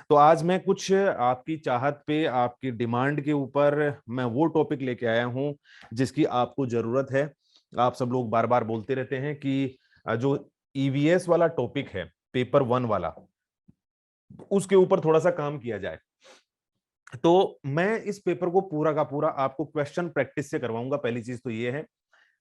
तो आज मैं कुछ आपकी चाहत पे, आपकी डिमांड के ऊपर मैं वो टॉपिक लेके आया हूं जिसकी आपको जरूरत है। आप सब लोग बार बार बोलते रहते हैं कि जो ईवीएस वाला टॉपिक है, पेपर 1 वाला, उसके ऊपर थोड़ा सा काम किया जाए। तो मैं इस पेपर को पूरा का पूरा आपको क्वेश्चन प्रैक्टिस से करवाऊंगा। पहली चीज तो ये है,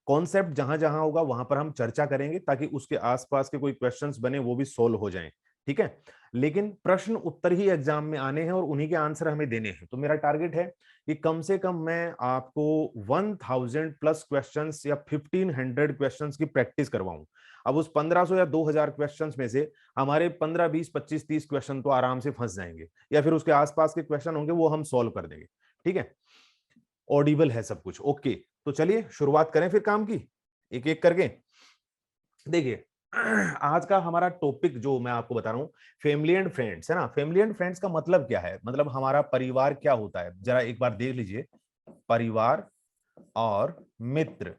कॉन्सेप्ट जहां जहां होगा वहां पर हम चर्चा करेंगे ताकि उसके आसपास के कोई क्वेश्चंस बने वो भी सोल्व हो जाएं। ठीक है, लेकिन प्रश्न उत्तर ही एग्जाम में आने हैं और उन्हीं के आंसर हमें देने हैं। तो मेरा टारगेट है कि कम से कम मैं आपको 1000 प्लस क्वेश्चंस या 1500 क्वेश्चंस की प्रैक्टिस करवाऊं। अब उस 1500 या 2000 क्वेश्चंस में से हमारे 15 20 25 30 क्वेश्चन तो आराम से फंस जाएंगे, या फिर उसके आसपास के क्वेश्चन होंगे वो हम सॉल्व कर देंगे। ठीक है, ऑडिबल है सब कुछ? ओके, तो चलिए शुरुआत करें फिर काम की, एक एक करके। देखिए, आज का हमारा टॉपिक जो मैं आपको बता रहा हूं, फैमिली एंड फ्रेंड्स है ना। फैमिली एंड फ्रेंड्स का मतलब क्या है? मतलब हमारा परिवार क्या होता है, जरा एक बार देख लीजिए। परिवार और मित्र,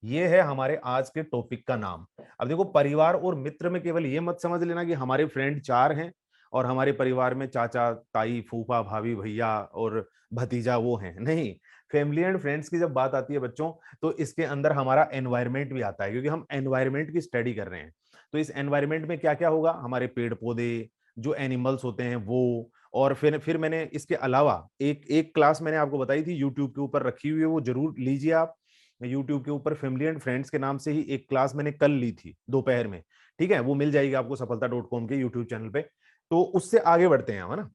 ये है हमारे आज के टॉपिक का नाम। अब देखो, परिवार और मित्र में केवल ये मत समझ लेना कि हमारे फ्रेंड 4 हैं और हमारे परिवार में चाचा ताई फूफा भाभी भैया और भतीजा वो हैं, नहीं। फैमिली एंड फ्रेंड्स की जब बात आती है बच्चों, तो इसके अंदर हमारा एनवायरमेंट भी आता है, क्योंकि हम एनवायरमेंट की स्टडी कर रहे हैं। तो इस एनवायरमेंट में क्या क्या होगा? हमारे पेड़ पौधे, जो एनिमल्स होते हैं वो, और फिर मैंने इसके अलावा एक एक क्लास मैंने आपको बताई थी, यूट्यूब के ऊपर रखी हुई है, वो जरूर लीजिए आप। यूट्यूब के ऊपर फैमिली एंड फ्रेंड्स के नाम से ही एक क्लास मैंने कल ली थी दोपहर में। ठीक है, वो मिल जाएगी आपको सफलता.com के यूट्यूब चैनल पे। तो उससे आगे बढ़ते हैं हम, है ना।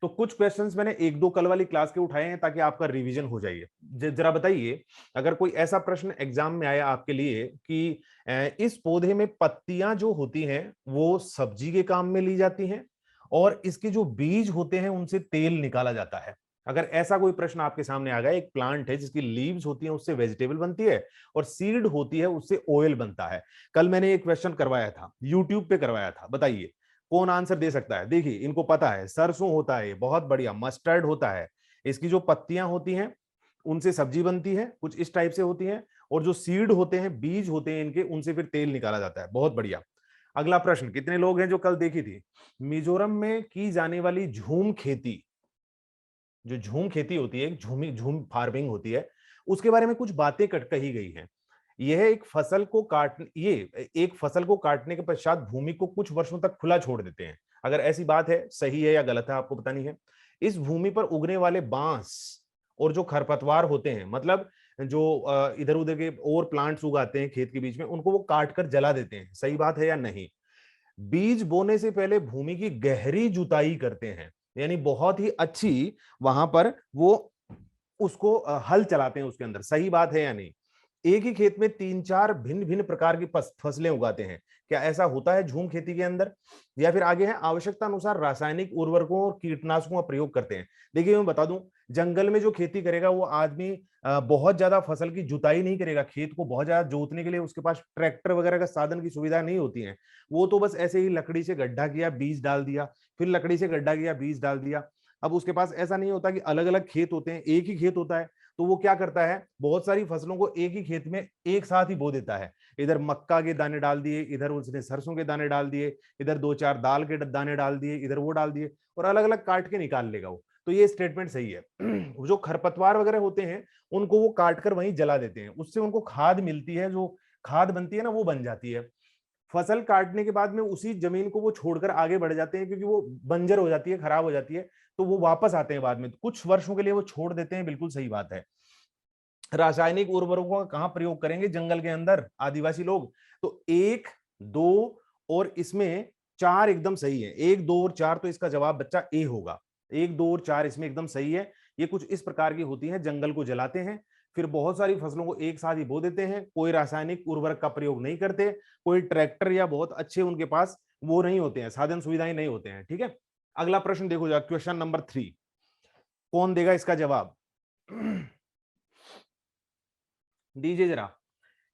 तो कुछ क्वेश्चंस मैंने एक दो कल वाली क्लास के उठाए हैं ताकि आपका रिवीजन हो जाइए। जरा बताइए, अगर कोई ऐसा प्रश्न एग्जाम में आया आपके लिए कि इस पौधे में पत्तियां जो होती हैं वो सब्जी के काम में ली जाती हैं, और इसके जो बीज होते हैं उनसे तेल निकाला जाता है। अगर ऐसा कोई प्रश्न आपके सामने आ गया, एक प्लांट है जिसकी लीव्स होती हैं उससे वेजिटेबल बनती है, और सीड होती है उससे ऑयल बनता है। कल मैंने एक क्वेश्चन करवाया था, यूट्यूब पे करवाया था। बताइए कौन आंसर दे सकता है? देखिए, इनको पता है, सरसों होता है, बहुत बढ़िया। मस्टर्ड होता है, इसकी जो पत्तियां होती हैं उनसे सब्जी बनती है, कुछ इस टाइप से होती है। और जो सीड होते हैं, बीज होते हैं इनके, उनसे फिर तेल निकाला जाता है। बहुत बढ़िया। अगला प्रश्न, कितने लोग हैं जो कल देखी थी? मिजोरम में की जाने वाली झूम खेती, जो झूम खेती होती है, झूमी झूम फार्मिंग होती है, उसके बारे में कुछ बातें कही गई हैं। यह एक फसल को काटने के पश्चात भूमि को कुछ वर्षों तक खुला छोड़ देते हैं। अगर ऐसी बात है, सही है या गलत है, आपको बतानी है। इस भूमि पर उगने वाले बांस और जो खरपतवार होते हैं, मतलब जो इधर उधर के और प्लांट्स उगाते हैं खेत के बीच में, उनको वो काट कर जला देते हैं। सही बात है या नहीं? बीज बोने से पहले भूमि की गहरी जुताई करते हैं, यानी बहुत ही अच्छी वहां पर वो उसको हल चलाते हैं उसके अंदर। सही बात है या नहीं? एक ही खेत में 3 4 भिन्न भिन्न प्रकार की फसलें उगाते हैं। क्या ऐसा होता है झूम खेती के अंदर? या फिर आगे है, आवश्यकता अनुसार रासायनिक उर्वरकों और कीटनाशकों का प्रयोग करते हैं। देखिए, मैं बता दूं, जंगल में जो खेती करेगा वो आदमी बहुत ज्यादा फसल की जुताई नहीं करेगा। खेत को बहुत ज्यादा जोतने के लिए उसके पास ट्रैक्टर वगैरह का साधन की सुविधा नहीं होती है। वो तो बस ऐसे ही लकड़ी से गड्ढा किया, बीज डाल दिया, फिर लकड़ी से गड्ढा किया, बीज डाल दिया। अब उसके पास ऐसा नहीं होता कि अलग अलग खेत होते हैं, एक ही खेत होता है। तो वो क्या करता है, बहुत सारी फसलों को एक ही खेत में एक साथ ही बो देता है। इधर मक्का के दाने डाल दिए, इधर उसने सरसों के दाने डाल दिए, इधर 2 4 दाल के दाने डाल दिए, इधर वो डाल दिए, और अलग अलग काट के निकाल लेगा वो। तो ये स्टेटमेंट सही है। जो खरपतवार वगैरह होते हैं उनको वो काट कर वहीं जला देते हैं, उससे उनको खाद मिलती है, जो खाद बनती है ना वो बन जाती है। फसल काटने के बाद में उसी जमीन को वो छोड़कर आगे बढ़ जाते हैं, क्योंकि वो बंजर हो जाती है, खराब हो जाती है। तो वो वापस आते हैं बाद में, कुछ वर्षों के लिए वो छोड़ देते हैं। बिल्कुल सही बात है। रासायनिक उर्वरकों का कहां प्रयोग करेंगे? जंगल के अंदर, आदिवासी लोग। तो 1 2 और इसमें 4 एकदम सही है। 1 2 और 4, तो इसका जवाब बच्चा ए होगा। 1 2 और 4 इसमें एकदम सही है। ये कुछ इस प्रकार की होती है, जंगल को जलाते हैं, फिर बहुत सारी फसलों को एक साथ ही बो देते हैं। कोई रासायनिक उर्वरक का प्रयोग नहीं करते, कोई ट्रैक्टर या बहुत अच्छे उनके पास वो नहीं होते हैं, साधन सुविधाएं नहीं होते हैं। ठीक है, अगला प्रश्न देखो जरा, क्वेश्चन नंबर 3। कौन देगा इसका जवाब? दीजिए जरा।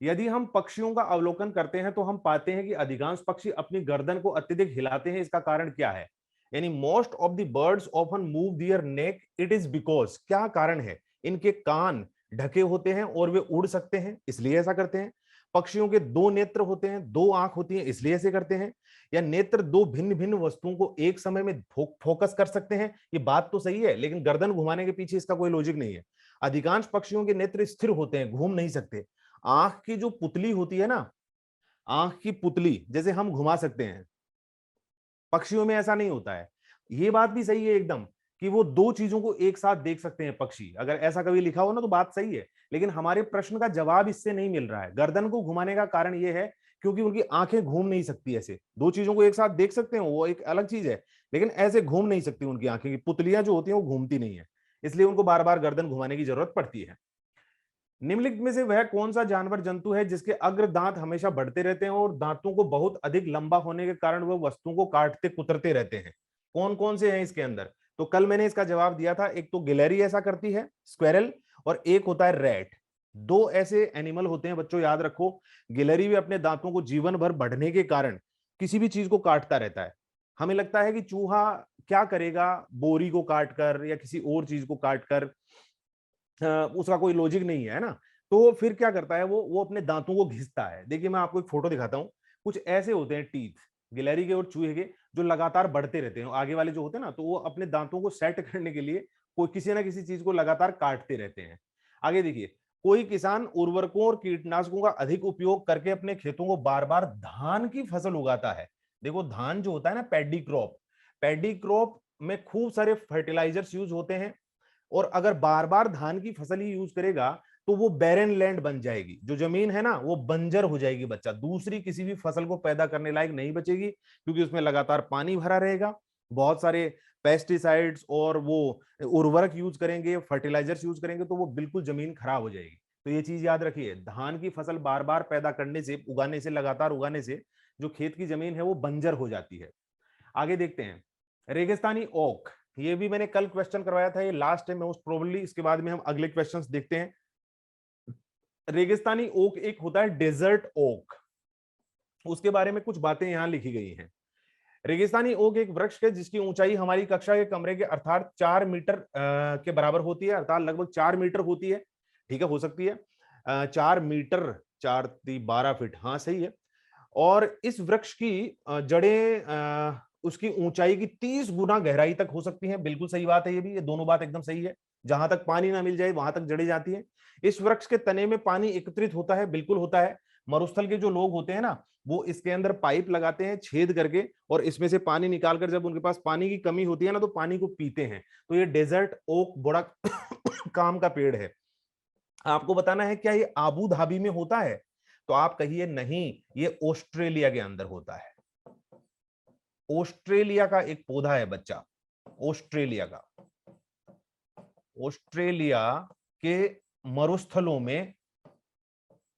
यदि हम पक्षियों का अवलोकन करते हैं तो हम पाते हैं कि अधिकांश पक्षी अपनी गर्दन को अत्यधिक हिलाते हैं। इसका कारण क्या है? यानी most of the birds often move their neck, it is because, क्या कारण है? इनके कान ढके होते हैं और वे उड़ सकते हैं, इसलिए ऐसा करते हैं। पक्षियों के दो नेत्र होते हैं, दो आंख होती है इसलिए ऐसे करते हैं, या नेत्र दो भिन्न भिन्न वस्तुओं को एक समय में फोकस कर सकते हैं। ये बात तो सही है, लेकिन गर्दन घुमाने के पीछे इसका कोई लॉजिक नहीं है। अधिकांश पक्षियों के नेत्र स्थिर होते हैं, घूम नहीं सकते। आंख की जो पुतली होती है ना, आंख की पुतली जैसे हम घुमा सकते हैं, पक्षियों में ऐसा नहीं होता है। ये बात भी सही है एकदम कि वो दो चीजों को एक साथ देख सकते हैं पक्षी, अगर ऐसा कभी लिखा हो ना तो बात सही है, लेकिन हमारे प्रश्न का जवाब इससे नहीं मिल रहा है। गर्दन को घुमाने का कारण ये है क्योंकि उनकी आंखें घूम नहीं सकती ऐसे, दो चीजों को एक साथ देख सकते हैं वो एक अलग चीज है, लेकिन ऐसे घूम नहीं सकती उनकी आंखें की पुतलियां जो होती हैं वो घूमती नहीं है, इसलिए उनको बार बार गर्दन घुमाने की जरूरत पड़ती है। निम्नलिखित में से वह कौन सा जानवर जंतु है जिसके अग्र दांत हमेशा बढ़ते रहते हैं और दांतों को बहुत अधिक लंबा होने के कारण वह वस्तुओं को काटते कुतरते रहते हैं? कौन कौन से हैं इसके अंदर? तो कल मैंने इसका जवाब दिया था, एक तो गिलहरी ऐसा करती है, स्क्वेरल, और एक होता है रैट। दो ऐसे एनिमल होते हैं बच्चों, याद रखो। गिलहरी भी अपने दांतों को जीवन भर बढ़ने के कारण किसी भी चीज को काटता रहता है। हमें लगता है कि चूहा क्या करेगा, बोरी को काटकर या किसी और चीज को काटकर, उसका कोई लॉजिक नहीं है ना। तो फिर क्या करता है वो अपने दांतों को घिसता है। देखिए मैं आपको एक फोटो दिखाता हूँ, कुछ ऐसे होते हैं टीथ गिलहरी के और चूहे के, जो लगातार बढ़ते रहते हैं। आगे वाले जो होते हैं ना, तो वो अपने दांतों को सेट करने के लिए कोई किसी ना किसी चीज को लगातार काटते रहते हैं। आगे देखिए, कोई किसान उर्वरकों और कीटनाशकों का अधिक उपयोग करके अपने खेतों को बार बार धान की फसल उगाता है। देखो धान जो होता है ना, पैडी क्रॉप में खूब सारे फर्टिलाइजर्स यूज होते हैं, और अगर बार बार धान की फसल ही यूज करेगा तो वो बैरन लैंड बन जाएगी, जो जमीन है ना वो बंजर हो जाएगी बच्चा, दूसरी किसी भी फसल को पैदा करने लायक नहीं बचेगी, क्योंकि उसमें लगातार पानी भरा रहेगा। बहुत सारे पेस्टिसाइड्स और वो उर्वरक यूज करेंगे, फर्टिलाइजर्स यूज करेंगे, तो वो बिल्कुल जमीन खराब हो जाएगी। तो ये चीज याद रखिए, धान की फसल बार बार पैदा करने से, उगाने से, लगातार उगाने से जो खेत की जमीन है वो बंजर हो जाती है। आगे देखते हैं, रेगिस्तानी ओक, ये भी मैंने कल क्वेश्चन करवाया था, ये लास्ट है मोस्ट प्रोबेबली, इसके बाद में हम अगले क्वेश्चंस देखते हैं। रेगिस्तानी ओक एक होता है डेजर्ट ओक, उसके बारे में कुछ बातें यहां लिखी गई हैं। रेगिस्तानी ओक एक वृक्ष है जिसकी ऊंचाई हमारी कक्षा के कमरे के अर्थात 4 मीटर के बराबर होती है, अर्थात लगभग 4 मीटर होती है। ठीक है, हो सकती है 4 मीटर, 4×3 = 12 फीट, हाँ सही है। और इस वृक्ष की जड़ें उसकी ऊंचाई की 30 गुना गहराई तक हो सकती हैं। बिल्कुल सही बात है, ये भी, ये दोनों बात एकदम सही है। जहां तक पानी ना मिल जाए वहां तक जड़ें जाती है। इस वृक्ष के तने में पानी एकत्रित होता है, बिल्कुल होता है। मरुस्थल के जो लोग होते हैं ना, वो इसके अंदर पाइप लगाते हैं छेद करके, और इसमें से पानी निकालकर जब उनके पास पानी की कमी होती है ना, तो पानी को पीते हैं। तो ये डेजर्ट ओक बड़ा काम का पेड़ है। आपको बताना है क्या ये आबू धाबी में होता है? तो आप कहिए नहीं, ये ऑस्ट्रेलिया के अंदर होता है। ऑस्ट्रेलिया का एक पौधा है बच्चा, ऑस्ट्रेलिया का, ऑस्ट्रेलिया के मरुस्थलों में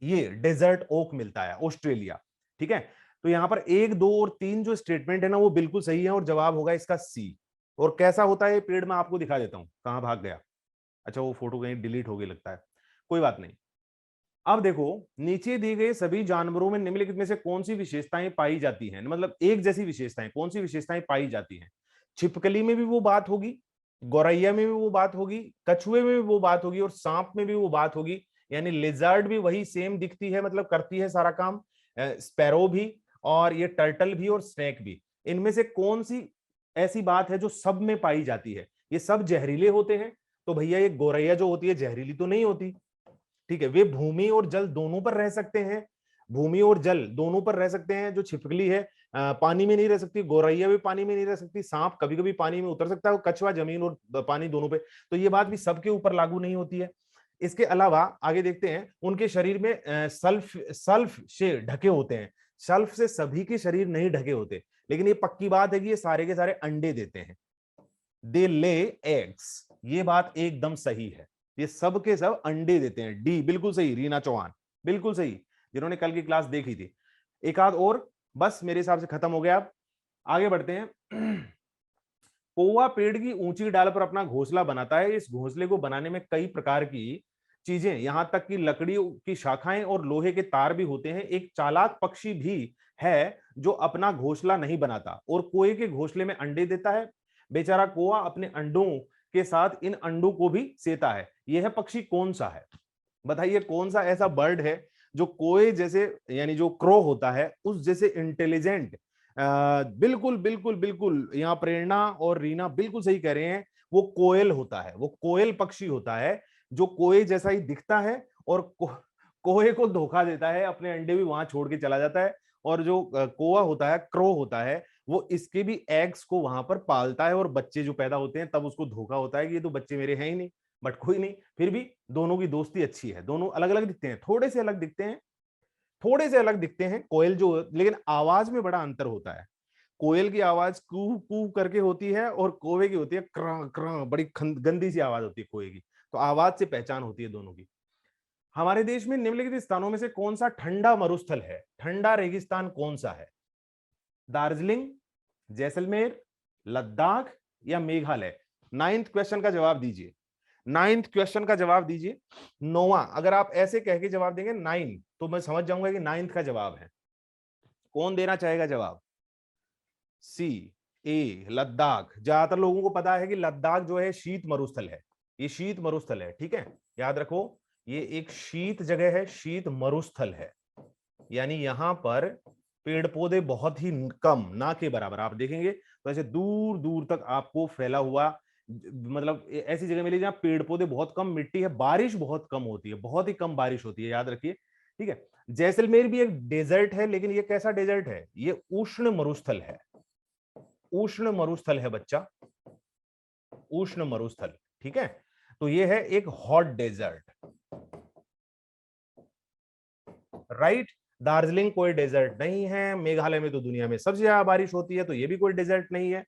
ये डेजर्ट ओक मिलता है, ऑस्ट्रेलिया। ठीक है, तो यहां पर 1, 2 और 3 जो स्टेटमेंट है ना वो बिल्कुल सही है, और जवाब होगा इसका सी। और कैसा होता है ये पेड़, मैं आपको दिखा देता हूं, कहां भाग गया, अच्छा वो फोटो कहीं डिलीट हो गई लगता है, कोई बात नहीं। अब देखो, नीचे दिए गए सभी जानवरों में निम्नलिखित में से कौन सी विशेषताएं पाई जाती हैं, मतलब एक जैसी विशेषताएं, कौन सी विशेषताएं पाई जाती हैं? छिपकली में भी वो बात होगी, गौरैया में भी वो बात होगी, कछुए में भी वो बात होगी, और सांप में भी वो बात होगी। यानी लिजर्ड भी वही सेम दिखती है, मतलब करती है सारा काम, स्पैरो भी, और ये टर्टल भी, और स्नेक भी। इनमें से कौन सी ऐसी बात है जो सब में पाई जाती है? ये सब जहरीले होते हैं, तो भैया ये गौरैया जो होती है जहरीली तो नहीं होती। ठीक है, वे भूमि और जल दोनों पर रह सकते हैं, भूमि और जल दोनों पर रह सकते हैं। जो छिपकली है पानी में नहीं रह सकती, गौरैया भी पानी में नहीं रह सकती, सांप कभी कभी पानी में उतर सकता है, कछुआ जमीन और पानी दोनों पे। तो ये बात भी सबके ऊपर लागू नहीं होती है। इसके अलावा आगे देखते हैं, उनके शरीर में सल्फ से ढके होते हैं। सल्फ से सभी के शरीर नहीं ढके होते, लेकिन ये पक्की बात है कि ये सारे के सारे अंडे देते हैं, दे ले एग्स, ये बात एकदम सही है। ये सब के सब अंडे देते हैं, डी बिल्कुल सही, रीना चौहान बिल्कुल सही, जिन्होंने कल की क्लास देखी थी। एक आध और, बस मेरे हिसाब से खत्म हो गया। अब आगे बढ़ते हैं। कौवा पेड़ की ऊंची डाल पर अपना घोंसला बनाता है। इस घोंसले को बनाने में कई प्रकार की चीजें, यहां तक कि लकड़ी की शाखाएं और लोहे के तार भी होते हैं। एक चालाक पक्षी भी है जो अपना घोंसला नहीं बनाता और कोए के घोंसले में अंडे देता है। बेचारा कौवा अपने अंडों के साथ इन अंडों को भी सेता है। यह पक्षी कौन सा है? बताइए कौन सा ऐसा बर्ड है जो कोए जैसे यानी जो क्रो होता है उस जैसे इंटेलिजेंट, बिल्कुल बिल्कुल बिल्कुल, यहाँ प्रेरणा और रीना बिल्कुल सही कह रहे हैं, वो कोयल होता है, वो कोयल पक्षी होता है जो कोए जैसा ही दिखता है और कोए को धोखा देता है, अपने अंडे भी वहां छोड़ के चला जाता है। और जो कोआ होता है, क्रो होता है, वो इसके भी एग्स को वहां पर पालता है और बच्चे जो पैदा होते हैं तब उसको धोखा होता है कि ये तो बच्चे मेरे हैं ही नहीं। बट कोई नहीं, फिर भी दोनों की दोस्ती अच्छी है। दोनों अलग अलग दिखते हैं, थोड़े से अलग दिखते हैं, थोड़े से अलग दिखते हैं कोयल जो, लेकिन आवाज में बड़ा अंतर होता है। कोयल की आवाज कू कू करके होती है और कोवे की होती है क्रा क्रा, बड़ी गंदी सी आवाज होती है कोए की। तो आवाज से पहचान होती है दोनों की। हमारे देश में निम्नलिखित स्थानों में से कौन सा ठंडा मरुस्थल है, ठंडा रेगिस्तान कौन सा है? दार्जिलिंग, जैसलमेर, लद्दाख या मेघालय? 9th क्वेश्चन का जवाब दीजिए, 9th क्वेश्चन का जवाब दीजिए। 9वां, अगर आप ऐसे कह के जवाब देंगे 9 तो मैं समझ जाऊंगा कि 9th का जवाब है। कौन देना चाहेगा जवाब? सी, ए, लद्दाख। ज्यादातर लोगों को पता है कि लद्दाख जो है शीत मरुस्थल है, ये शीत मरुस्थल है, ठीक है, याद रखो, ये एक शीत जगह है, शीत मरुस्थल है, यानी यहां पर पेड़ पौधे बहुत ही कम, ना के बराबर आप देखेंगे तो ऐसे दूर दूर तक आपको फैला हुआ, मतलब ऐसी जगह मिलेगी जहां पेड़ पौधे बहुत कम, मिट्टी है, बारिश बहुत कम होती है, बहुत ही कम बारिश होती है, याद रखिए, ठीक है। जैसलमेर भी एक डेजर्ट है, लेकिन ये कैसा डेजर्ट है? ये उष्ण मरुस्थल है, उष्ण मरुस्थल है बच्चा, उष्ण मरुस्थल, ठीक है। तो ये है एक हॉट डेजर्ट, राइट। दार्जिलिंग कोई डेजर्ट नहीं है, मेघालय में तो दुनिया में सबसे ज्यादा बारिश होती है, तो ये भी कोई डेजर्ट नहीं है।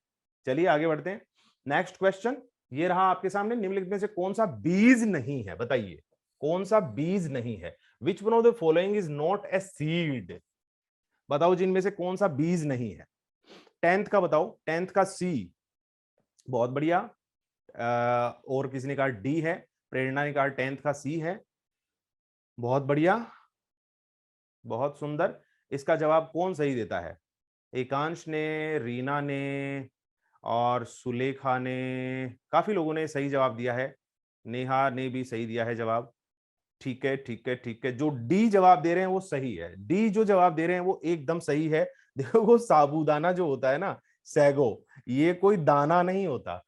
चलिए आगे बढ़ते हैं। नेक्स्ट क्वेश्चन ये रहा आपके सामने, निम्नलिखित में से कौन सा बीज नहीं है? बताइए कौन सा बीज नहीं है? Which one of the following is not a seed? बताओ जिनमें से कौन सा बीज नहीं है। 10th का बताओ, 10th का सी, बहुत बढ़िया। और किसी ने कहा डी है, प्रेरणा ने कहा 10th का सी है, बहुत बढ़िया, बहुत सुंदर। इसका जवाब कौन सही देता है? एकांश ने, रीना ने और सुलेखा ने, काफी लोगों ने सही जवाब दिया है, नेहा ने भी सही दिया है जवाब, ठीक है ठीक है ठीक है। जो डी जवाब दे रहे हैं वो सही है, डी जो जवाब दे रहे हैं वो एकदम सही है। देखो वो साबूदाना जो होता है ना, सैगो, ये कोई दाना नहीं होता।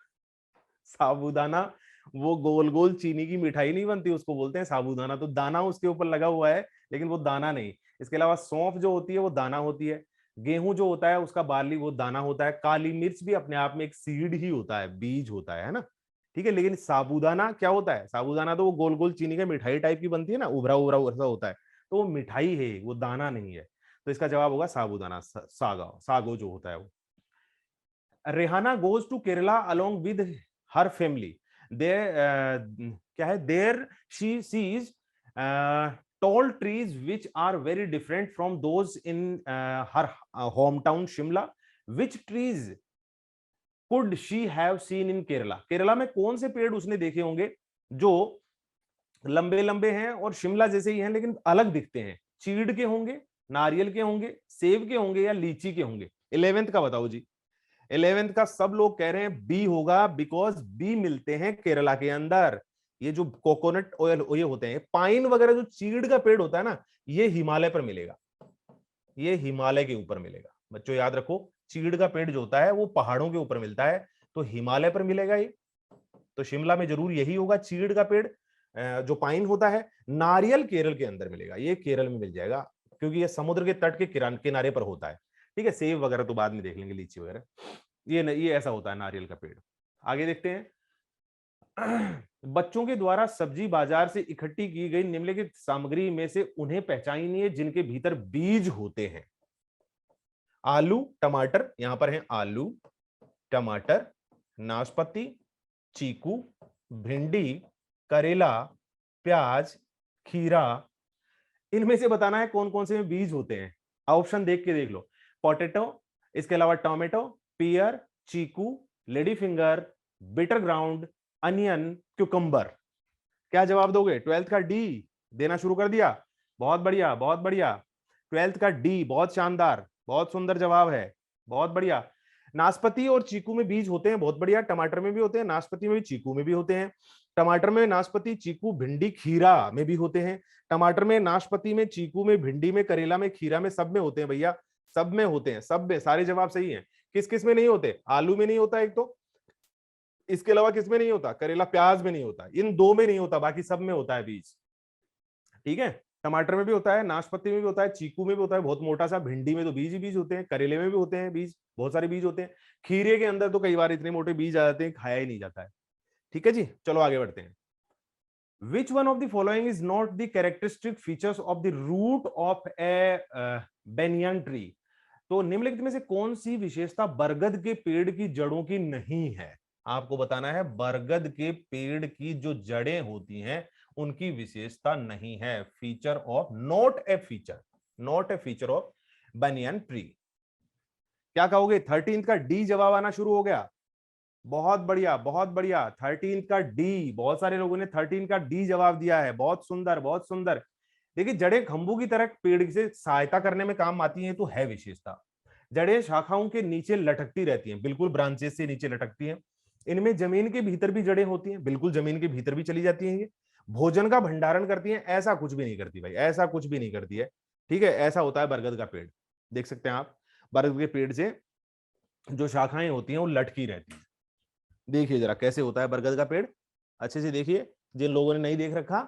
साबूदाना वो गोल गोल चीनी की मिठाई नहीं बनती, उसको बोलते हैं साबूदाना, तो दाना उसके ऊपर लगा हुआ है, लेकिन वो दाना नहीं। इसके अलावा सौंफ जो होती है वो दाना होती है, गेहूं जो होता है उसका बार्ली वो दाना होता है, काली मिर्च भी अपने आप में एक सीड ही होता है, बीज होता है ना, ठीक है। लेकिन साबूदाना क्या होता है? साबूदाना तो वो गोल गोल चीनी की मिठाई टाइप की बनती है ना, उभरा उभरा ऐसा होता है, तो वो मिठाई है, वो दाना नहीं है। तो इसका जवाब होगा साबूदाना, सागा, सागो जो होता है वो। Rehana goes to Kerala along with her family, there क्या है, there she sees tall trees which are very different from those in her hometown Shimla. Which trees could she have seen in Kerala? Kerala में कौन से पेड़ उसने देखे होंगे जो लंबे लंबे हैं और शिमला जैसे ही हैं लेकिन अलग दिखते हैं? चीड़ के होंगे, नारियल के होंगे, सेब के होंगे या लीची के होंगे? 11th का बताओ जी। 11th का सब लोग कह रहे हैं बी होगा, बिकॉज बी मिलते हैं केरला के अंदर। ये जो कोकोनट ऑयल ये होते हैं, पाइन वगैरह जो चीड़ का पेड़ होता है ना, ये हिमालय पर मिलेगा, ये हिमालय के ऊपर मिलेगा। बच्चों याद रखो, चीड़ का पेड़ जो होता है वो पहाड़ों के ऊपर मिलता है, तो हिमालय पर मिलेगा ये। तो शिमला में जरूर यही होगा, चीड़ का पेड़ जो पाइन होता है। नारियल केरल के अंदर मिलेगा, ये केरल में मिल जाएगा, क्योंकि ये समुद्र के तट के किनारे पर होता है, ठीक है। सेब वगैरह तो बाद में देख लेंगे, लीची वगैरह, ये ऐसा होता है नारियल का पेड़। आगे देखते हैं। बच्चों के द्वारा सब्जी बाजार से इकट्ठी की गई निम्नलिखित सामग्री में से उन्हें पहचानिए जिनके भीतर बीज होते हैं। आलू, टमाटर, यहां पर है आलू, टमाटर, नाशपाती, चीकू, भिंडी, करेला, प्याज, खीरा। इनमें से बताना है कौन कौन से में बीज होते हैं। ऑप्शन देख के देख लो, पोटैटो, इसके अलावा टोमेटो, पियर, चीकू, lady finger, bitter gourd, onion, cucumber. क्या जवाब दोगे? 12th का डी देना शुरू कर दिया, बहुत बढ़िया बहुत बढ़िया। 12th का डी, बहुत शानदार, बहुत सुंदर जवाब है, बहुत बढ़िया। नाशपाती और चीकू में बीज होते हैं, बहुत बढ़िया। टमाटर में भी होते हैं, नाशपाती में भी, चीकू में भी होते हैं। टमाटर में, नाशपाती, चीकू, भिंडी, खीरा में भी होते हैं। टमाटर में, नाशपाती में, चीकू में, भिंडी में, करेला में, खीरा में, सब में होते हैं भैया, सब में होते हैं, सब में। सारे जवाब सही हैं। किस किस में नहीं होते? आलू में नहीं होता एक तो, इसके अलावा किस में नहीं होता? करेला प्याज में नहीं होता, इन दो में नहीं होता, बाकी सब में होता है बीज। ठीक है, टमाटर में भी होता है, नाशपाती में भी होता है, चीकू में भी होता है बहुत मोटा सा, भिंडी में तो बीज ही बीज होते हैं, करेले में भी होते हैं बीज, बहुत सारे बीज होते हैं, खीरे के अंदर तो कई बार इतने मोटे बीज आ जाते हैं, खाया ही नहीं जाता है। ठीक है जी, चलो आगे बढ़ते हैं। Which one of the following is not the characteristic features of the root of a banyan tree? तो निम्नलिखित में से कौन सी विशेषता बरगद के पेड़ की जड़ों की नहीं है? आपको बताना है, बरगद के पेड़ की जो जड़ें होती हैं उनकी विशेषता नहीं है। Feature of, not a feature of banyan tree. क्या कहोगे? 13 का डी जवाब आना शुरू हो गया। बहुत बढ़िया, बहुत बढ़िया। 13 का डी, बहुत सारे लोगों ने 13 का डी जवाब दिया है। बहुत सुंदर, बहुत सुंदर। देखिए, जड़ें खंभों की तरह पेड़ से सहायता करने में काम आती हैं, तो है विशेषता। जड़ें शाखाओं के नीचे लटकती रहती हैं, बिल्कुल ब्रांचेस से नीचे लटकती हैं। इनमें जमीन के भीतर भी जड़ें होती हैं, बिल्कुल जमीन के भीतर भी चली जाती हैं। ये भोजन का भंडारण करती हैं, ऐसा कुछ भी नहीं करती भाई, ऐसा कुछ भी नहीं करती है। ठीक है, ऐसा होता है बरगद का पेड़। देख सकते हैं आप, बरगद के पेड़ से जो शाखाएं होती हैं वो लटकी रहती हैं। देखिए जरा कैसे होता है बरगद का पेड़, अच्छे से देखिए, जिन लोगों ने नहीं देख रखा।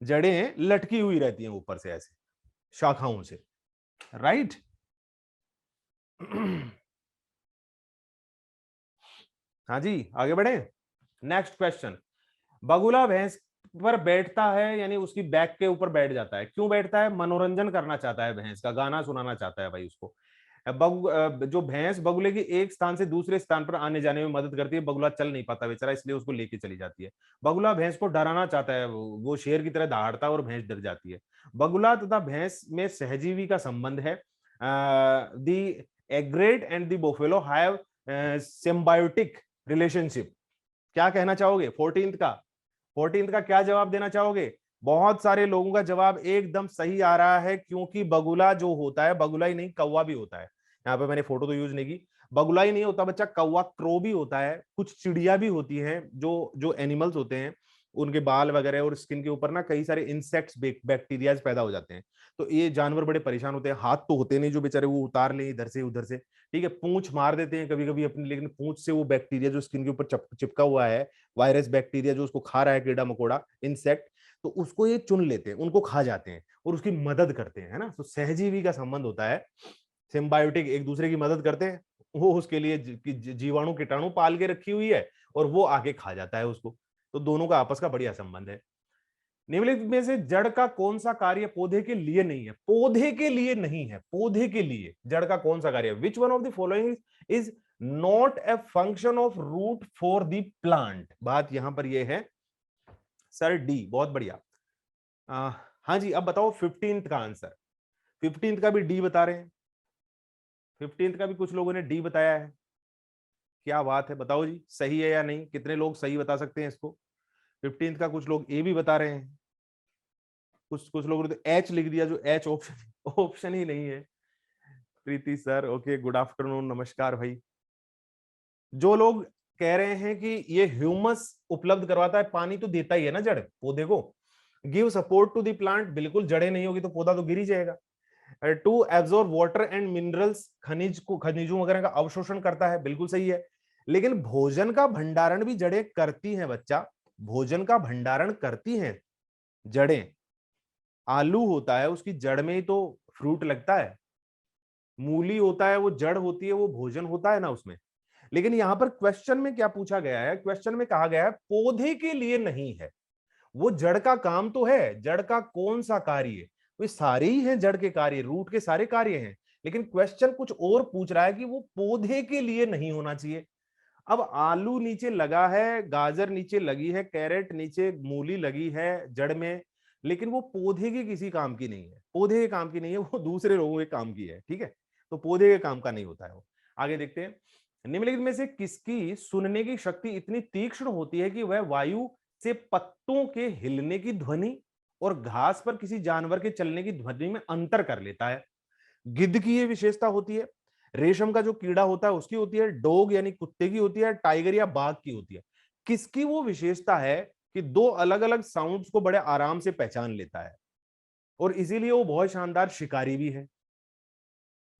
जड़ें लटकी हुई रहती हैं ऊपर से ऐसे, शाखाओं से, राइट। हाँ जी, आगे बढ़े। Next question. बगुला भैंस पर बैठता है, यानी उसकी बैक के ऊपर बैठ जाता है। क्यों बैठता है? मनोरंजन करना चाहता है, भैंस का गाना सुनाना चाहता है भाई उसको। जो भैंस बगुले की एक स्थान से दूसरे स्थान पर आने जाने में मदद करती है। बगुला चल नहीं पाता बेचारा, इसलिए उसको लेके चली जाती है। बगुला भैंस को डराना चाहता है, वो शेर की तरह दहाड़ता है और भैंस डर जाती है। बगुला तथा भैंस में सहजीवी का संबंध है। The एग्रेट and the buffalo have symbiotic relationship. क्या कहना चाहोगे? 14th का क्या जवाब देना चाहोगे? बहुत सारे लोगों का जवाब एकदम सही आ रहा है, क्योंकि बगुला जो होता है, बगुला ही नहीं कौवा भी होता है। यहाँ पे मैंने फोटो तो यूज नहीं की। बगुला ही नहीं होता बच्चा, कौवा, क्रो भी होता है, कुछ चिड़िया भी होती हैं। जो जो एनिमल्स होते हैं उनके बाल वगैरह और स्किन के ऊपर ना कई सारे इंसेक्ट्स, बैक्टीरिया पैदा हो जाते हैं। तो ये जानवर बड़े परेशान होते हैं। हाथ तो होते नहीं जो बेचारे वो उतार ले इधर से उधर से, ठीक है, पूंछ मार देते हैं कभी कभी अपनी, लेकिन पूंछ से वो बैक्टीरिया जो स्किन के ऊपर चिपका हुआ है, वायरस बैक्टीरिया जो उसको खा रहा है, कीड़ा मकोड़ा इंसेक्ट, तो उसको ये चुन लेते हैं, उनको खा जाते हैं और उसकी मदद करते हैं, है ना। तो सहजीवी का संबंध होता है, सिम्बायोटिक, एक दूसरे की मदद करते हैं। वो उसके लिए जीवाणु कीटाणु पाल के रखी हुई है और वो आके खा जाता है उसको। तो दोनों का आपस का बढ़िया संबंध है। निम्नलिखित में से जड़ का कौन सा कार्य पौधे के लिए नहीं है? पौधे के लिए नहीं है, पौधे के लिए जड़ का कौन सा कार्य? Which one of the following is not a function of root for the plant? बात यहां पर यह है सर, डी। बहुत बढ़िया। हाँ जी, अब बताओ 15th का आंसर। 15th का भी डी बता रहे हैं, 15th का भी कुछ लोगों ने डी बताया है। क्या बात है, बताओ जी सही है या नहीं? कितने लोग सही बता सकते हैं इसको? 15th का कुछ लोग ए भी बता रहे हैं, कुछ कुछ लोगों ने तो एच लिख दिया, जो एच ऑप्शन ऑप्शन ही नहीं है। प्रीति सर, ओके, गुड आफ्टरनून, नमस्कार भाई। जो लोग कह रहे हैं कि ये ह्यूमस उपलब्ध करवाता है, पानी तो देता ही है ना जड़ पौधे को, give support to the plant, बिल्कुल जड़ें नहीं होगी तो पौधा तो गिर ही जाएगा। To absorb water and minerals, खनिजों वगैरह का अवशोषण करता है, बिल्कुल सही है। लेकिन भोजन का भंडारण भी जड़ें करती हैं बच्चा, भोजन का भंडारण करती हैं जड़ें। आलू होता है, उसकी जड़ में ही तो फ्रूट लगता है। मूली होता है, वो जड़ होती है, वो भोजन होता है ना उसमें। लेकिन यहां पर क्वेश्चन में क्या पूछा गया है? क्वेश्चन में कहा गया है पौधे के लिए नहीं है। वो जड़ का काम तो है, जड़ का कौन सा कार्य? वो सारे ही हैं जड़ के कार्य, रूट के सारे कार्य हैं, लेकिन क्वेश्चन कुछ और पूछ रहा है कि वो पौधे के लिए नहीं होना चाहिए। अब आलू नीचे लगा है, गाजर नीचे लगी है, कैरेट नीचे, मूली लगी है जड़ में, लेकिन वो पौधे के किसी काम की नहीं है, पौधे के काम की नहीं है, वो दूसरे लोगों के काम की है। ठीक है, तो पौधे के काम का नहीं होता है वो। आगे देखते हैं। निम्नलिखित में से किसकी सुनने की शक्ति इतनी तीक्ष्ण होती है कि वह वायु से पत्तों के हिलने की ध्वनि और घास पर किसी जानवर के चलने की ध्वनि में अंतर कर लेता है? गिद्ध की यह विशेषता होती है, रेशम का जो कीड़ा होता है उसकी होती है, डॉग यानी कुत्ते की होती है, टाइगर या बाघ की होती है? किसकी वो विशेषता है कि दो अलग अलग साउंड्स को बड़े आराम से पहचान लेता है, और इसीलिए वो बहुत शानदार शिकारी भी है।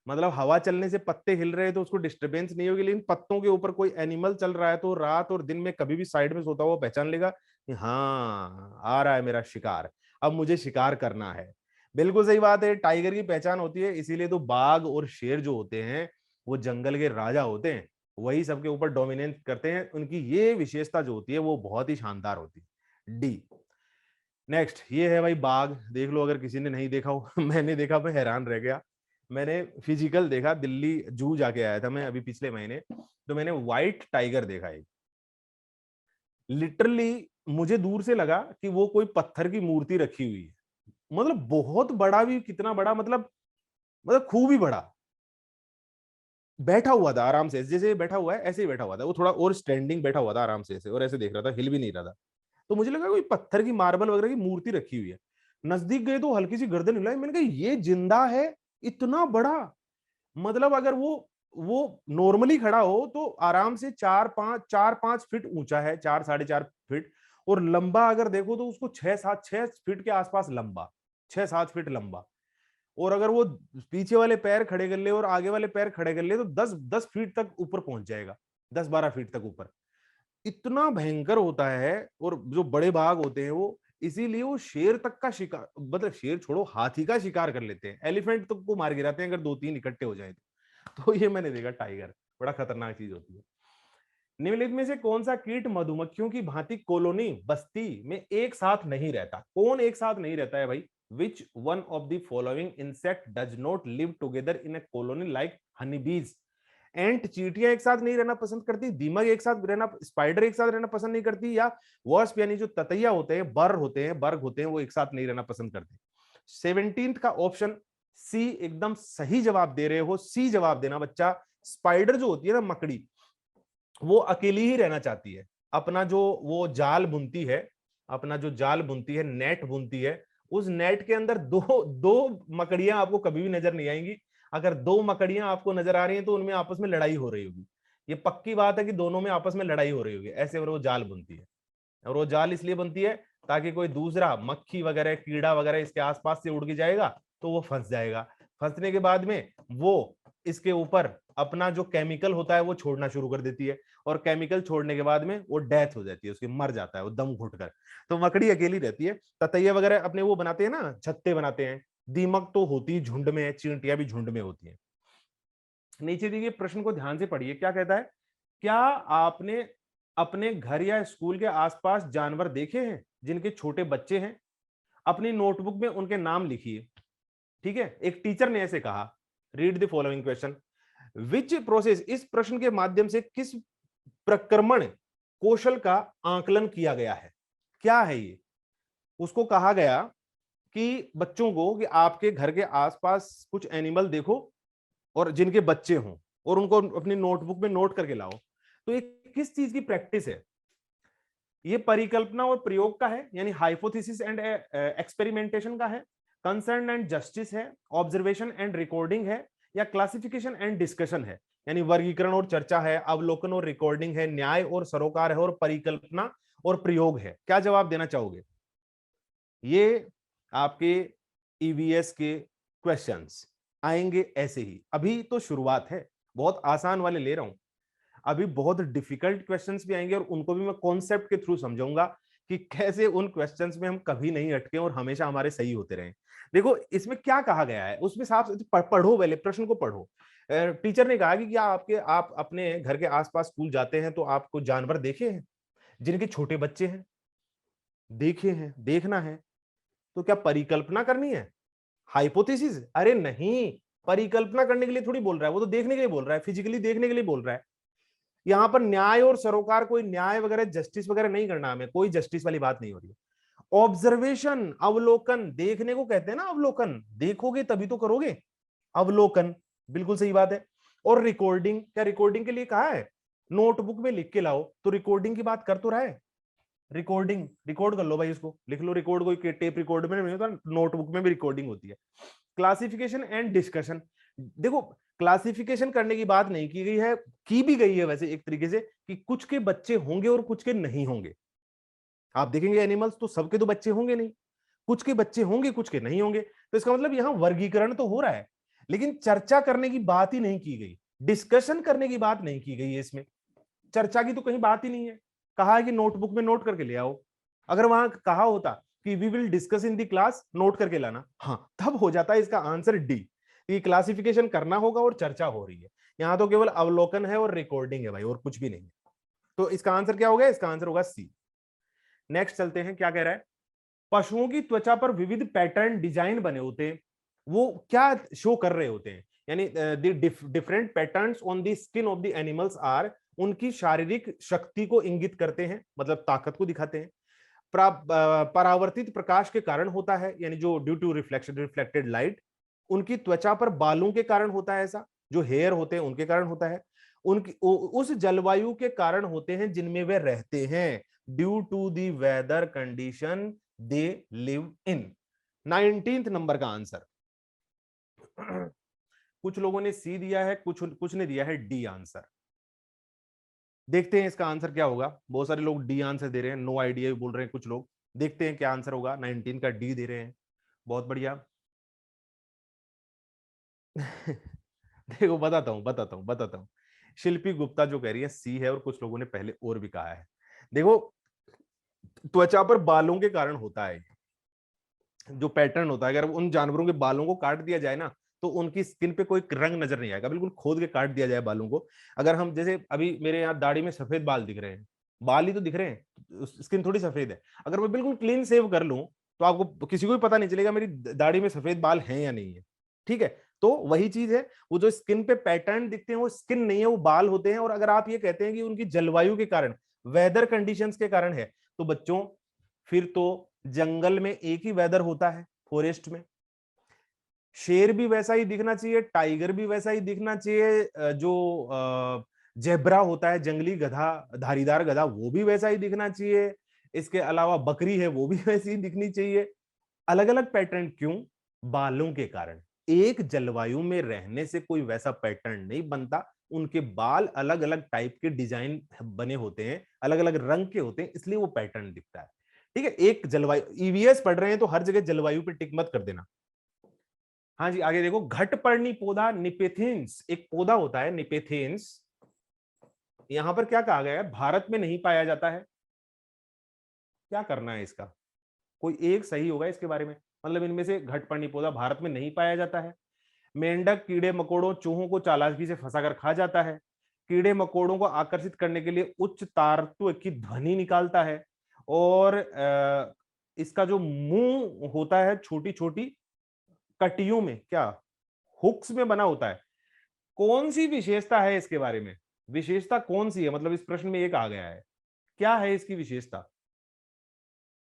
मतलब हवा चलने से पत्ते हिल रहे हैं तो उसको डिस्टरबेंस नहीं होगी, लेकिन पत्तों के ऊपर कोई एनिमल चल रहा है तो रात और दिन में कभी भी साइड में सोता हुआ पहचान लेगा कि हाँ आ रहा है मेरा शिकार, अब मुझे शिकार करना है। बिल्कुल सही बात है, टाइगर की पहचान होती है, इसीलिए तो बाघ और शेर जो होते हैं वो जंगल के राजा होते हैं, वही सबके ऊपर डोमिनेट करते हैं, उनकी ये विशेषता जो होती है वो बहुत ही शानदार होती है। डी। नेक्स्ट ये है भाई बाघ, देख लो अगर किसी ने नहीं देखा हो मैंने देखा, मैं हैरान रह गया। मैंने फिजिकल देखा, दिल्ली जू जाके आया था मैं अभी पिछले महीने, तो मैंने व्हाइट टाइगर देखा एक। लिटरली मुझे दूर से लगा कि वो कोई पत्थर की मूर्ति रखी हुई है, मतलब बहुत बड़ा भी, कितना बड़ा, मतलब खूब ही बड़ा। बैठा हुआ था आराम से, जैसे बैठा हुआ है ऐसे ही बैठा हुआ था वो, थोड़ा और स्टैंडिंग बैठा हुआ था आराम से ऐसे, और ऐसे देख रहा था, हिल भी नहीं रहा था। तो मुझे लगा कोई पत्थर की, मार्बल वगैरह की मूर्ति रखी हुई है। नजदीक गए तो हल्की सी गर्दन हिलाई, मैंने कहा ये जिंदा है, इतना बड़ा। मतलब अगर वो नॉर्मली खड़ा हो तो आराम से 4-5 फीट ऊंचा है, 4-4.5 फीट। और लंबा अगर देखो तो उसको 6-7 फीट के आसपास लंबा, 6-7 फीट लंबा। और अगर वो पीछे वाले पैर खड़े कर ले और आगे वाले पैर खड़े कर ले तो 10-10 फीट तक ऊपर पहुंच जाएगा, 10-12 फीट तक ऊपर। इतना भयंकर होता है। और जो बड़े बाघ होते हैं वो, इसीलिए वो शेर तक का शिकार, मतलब शेर छोड़ो, हाथी का शिकार कर लेते हैं, एलिफेंट तक को मार गिराते हैं अगर 2-3 इकट्ठे हो जाए तो ये मैंने देखा, टाइगर बड़ा खतरनाक चीज होती है। निम्नलिखित में से कौन सा कीट मधुमक्खियों की भांति कॉलोनी, बस्ती में एक साथ नहीं रहता? कौन एक साथ नहीं रहता है भाई? Which one of the following insect does not live together in a colony like honeybees? Ant, चींटियां एक साथ नहीं रहना पसंद करती, दीमक एक साथ रहना, स्पाइडर एक साथ रहना पसंद नहीं करती, या वॉस्प यानी जो ततैया होते हैं, बर्ग होते हैं, वो एक साथ नहीं रहना पसंद करते? 17th का ऑप्शन सी एकदम सही जवाब दे रहे हो, सी जवाब देना बच्चा। स्पाइडर जो होती है ना, मकड़ी, वो अकेली ही रहना चाहती है। अपना जो वो जाल बुनती है, अपना जो जाल बुनती है, नेट बुनती है, उस नेट के अंदर दो दो मकड़ियां आपको कभी भी नजर नहीं आएंगी। अगर दो मकड़ियां आपको नजर आ रही हैं तो उनमें आपस में लड़ाई हो रही होगी, ये पक्की बात है कि दोनों में आपस में लड़ाई हो रही होगी, ऐसे वो जाल बुनती है। और वो जाल इसलिए बनती है ताकि कोई दूसरा मक्खी वगैरह, कीड़ा वगैरह इसके आसपास से उड़ के जाएगा तो वो फंस जाएगा। फंसने के बाद में वो इसके ऊपर अपना जो केमिकल होता है वो छोड़ना शुरू कर देती है, और केमिकल छोड़ने के बाद में वो डेथ हो जाती है, उसकी मर जाता है वो दम घुट कर। तो मकड़ी अकेली रहती है। ततैया वगैरह अपने वो बनाते हैं ना, छत्ते बनाते हैं। दीमक तो होती झुंड में है, चींटियां भी झुंड में होती है। नीचे दिए प्रश्न को ध्यान से पढ़िए, क्या कहता है? क्या आपने अपने घर या स्कूल के आसपास जानवर देखे हैं जिनके छोटे बच्चे हैं? अपनी नोटबुक में उनके नाम लिखिए। ठीक है, एक टीचर ने ऐसे कहा। Read the following question. Which process, इस प्रश्न के माध्यम से किस प्रक्रमण कौशल का आकलन किया गया है? क्या है ये? उसको कहा गया कि बच्चों को कि आपके घर के आसपास कुछ एनिमल देखो और जिनके बच्चे हों, और उनको अपनी नोटबुक में नोट करके लाओ। तो ये किस चीज की प्रैक्टिस है? ये परिकल्पना और प्रयोग का है, यानी हाइपोथेसिस एंड एक्सपेरिमेंटेशन का है, कंसर्न एंड जस्टिस है, ऑब्जर्वेशन एंड रिकॉर्डिंग है, या क्लासिफिकेशन एंड डिस्कशन है, यानी वर्गीकरण और चर्चा है, अवलोकन और रिकॉर्डिंग है, न्याय और सरोकार है, और परिकल्पना और प्रयोग है? क्या जवाब देना चाहोगे? ये आपके ईवीएस के क्वेश्चंस आएंगे ऐसे ही। अभी तो शुरुआत है, बहुत आसान वाले ले रहा हूं, अभी बहुत डिफिकल्ट क्वेश्चंस भी आएंगे और उनको भी मैं कॉन्सेप्ट के थ्रू समझाऊंगा कि कैसे उन क्वेश्चंस में हम कभी नहीं अटके और हमेशा हमारे सही होते रहें। देखो इसमें क्या कहा गया है, उसमें साफ पढ़ो, पहले प्रश्न को पढ़ो। टीचर ने कहा कि क्या आप अपने घर के आसपास स्कूल जाते हैं तो आपको जानवर देखे हैं जिनके छोटे बच्चे हैं? देखे हैं, देखना है। तो क्या परिकल्पना करनी है? हाइपोथेसिस? अरे नहीं, परिकल्पना करने के लिए थोड़ी बोल रहा है, वो तो देखने के लिए बोल रहा है, फिजिकली देखने के लिए बोल रहा है। यहां पर न्याय और सरोकार, कोई न्याय वगैरह, जस्टिस वगैरह नहीं करना, हमें कोई जस्टिस वाली बात नहीं हो रही है। ऑब्जर्वेशन, अवलोकन, देखने को कहते हैं ना अवलोकन, देखोगे तभी तो करोगे। अवलोकन, बिल्कुल सही बात है। और रिकॉर्डिंग, क्या रिकॉर्डिंग के लिए कहा है? नोटबुक में लिख के लाओ, तो रिकॉर्डिंग की बात कर तो रहा है। रिकॉर्डिंग, रिकॉर्ड कर लो भाई, इसको लिख लो रिकॉर्ड, कोई टेप रिकॉर्ड में नहीं होता, नोटबुक में भी रिकॉर्डिंग होती है। क्लासिफिकेशन एंड डिस्कशन, देखो क्लासिफिकेशन करने की बात नहीं की गई है, की भी गई है वैसे एक तरीके से, कि कुछ के बच्चे होंगे और कुछ के नहीं होंगे। आप देखेंगे एनिमल्स तो सबके तो बच्चे होंगे नहीं, कुछ के बच्चे होंगे, कुछ के नहीं होंगे। तो इसका मतलब यहाँ वर्गीकरण तो हो रहा है, लेकिन चर्चा करने की बात ही नहीं की गई, डिस्कशन करने की बात नहीं की गई है इसमें। चर्चा की तो कहीं बात ही नहीं है। कहा है कि नोटबुक में नोट करके ले आओ। अगर वहां कहा होता कि we will discuss in the class, note करके लाना, हाँ तब हो जाता है इसका आंसर डी, कि क्लासिफिकेशन करना होगा और चर्चा हो रही है। यहाँ तो केवल अवलोकन है और रिकॉर्डिंग है भाई, और कुछ भी नहीं है। तो इसका आंसर क्या होगा? इसका आंसर होगा सी। नेक्स्ट चलते हैं, क्या कह रहा है? पशुओं की त्वचा पर विविध पैटर्न डिजाइन बने होते हैं, वो क्या शो कर रहे होते हैं? यानी different patterns on the skin of the animals are, उनकी शारीरिक शक्ति को इंगित करते हैं, मतलब ताकत को दिखाते हैं। परावर्तित प्रकाश के कारण होता है, यानी जो due to reflection, reflected light. उनकी त्वचा पर बालों के कारण होता है, ऐसा जो हेयर होते हैं उनके कारण होता है। उनकी उस जलवायु के कारण होते हैं जिनमें वे रहते हैं, due to the weather condition they live in. 19th number का आंसर। कुछ लोगों ने सी दिया है, कुछ ने दिया है डी आंसर। देखते हैं इसका आंसर क्या होगा। बहुत सारे लोग डी आंसर दे रहे हैं, नो आइडिया भी बोल रहे हैं कुछ लोग। देखते हैं क्या आंसर होगा। 19 का डी दे रहे हैं, बहुत बढ़िया। देखो बताता हूं। शिल्पी गुप्ता जो कह रही है सी है, और कुछ लोगों ने पहले और भी कहा है। देखो, त्वचा पर बालों के कारण होता है जो पैटर्न होता है। अगर उन जानवरों के बालों को काट दिया जाए ना, तो उनकी स्किन पे कोई रंग नजर नहीं आएगा, बिल्कुल खोद के काट दिया जाए बालों को। अगर हम जैसे अभी मेरे यहाँ दाढ़ी में सफेद बाल दिख रहे हैं, बाल ही तो दिख रहे हैं, स्किन थोड़ी सफेद है। अगर मैं बिल्कुल क्लीन सेव कर लूं, तो आपको किसी को भी पता नहीं चलेगा मेरी दाढ़ी में सफेद बाल हैं या नहीं है। ठीक है, तो वही चीज है, वो जो स्किन पे पैटर्न दिखते हैं वो स्किन नहीं है, वो बाल होते हैं। और अगर आप ये कहते हैं कि उनकी जलवायु के कारण, वेदर कंडीशंस के कारण है, तो बच्चों फिर तो जंगल में एक ही वेदर होता है, फॉरेस्ट में। शेर भी वैसा ही दिखना चाहिए, टाइगर भी वैसा ही दिखना चाहिए, जो जेब्रा होता है, जंगली गधा, धारीदार गधा, वो भी वैसा ही दिखना चाहिए। इसके अलावा बकरी है, वो भी वैसी ही दिखनी चाहिए। अलग अलग पैटर्न क्यों? बालों के कारण। एक जलवायु में रहने से कोई वैसा पैटर्न नहीं बनता। उनके बाल अलग अलग टाइप के डिजाइन बने होते हैं, अलग अलग रंग के होते हैं, इसलिए वो पैटर्न दिखता है। ठीक है, एक जलवायु, ईवीएस पढ़ रहे हैं तो हर जगह जलवायु पे टिक मत कर देना। हाँ जी, आगे देखो, घटपर्णी पौधा निपेथिन्स, एक पौधा होता है निपेथिन्स। यहां पर क्या कहा गया है? भारत में नहीं पाया जाता है। क्या करना है इसका? कोई एक सही होगा इसके बारे में। मतलब इनमें से घटपर्णी पौधा भारत में नहीं पाया जाता है। मेंढक कीड़े मकोड़ों चूहों को चालाकी से फंसाकर खा जाता है। कीड़े मकोड़ों को आकर्षित करने के लिए उच्च तारत्व की ध्वनि निकालता है। और इसका जो मुंह होता है छोटी छोटी कटियों में, क्या हुक्स में बना होता है। कौन सी विशेषता है इसके बारे में? विशेषता कौन सी है? मतलब इस प्रश्न में एक आ गया है, क्या है इसकी विशेषता?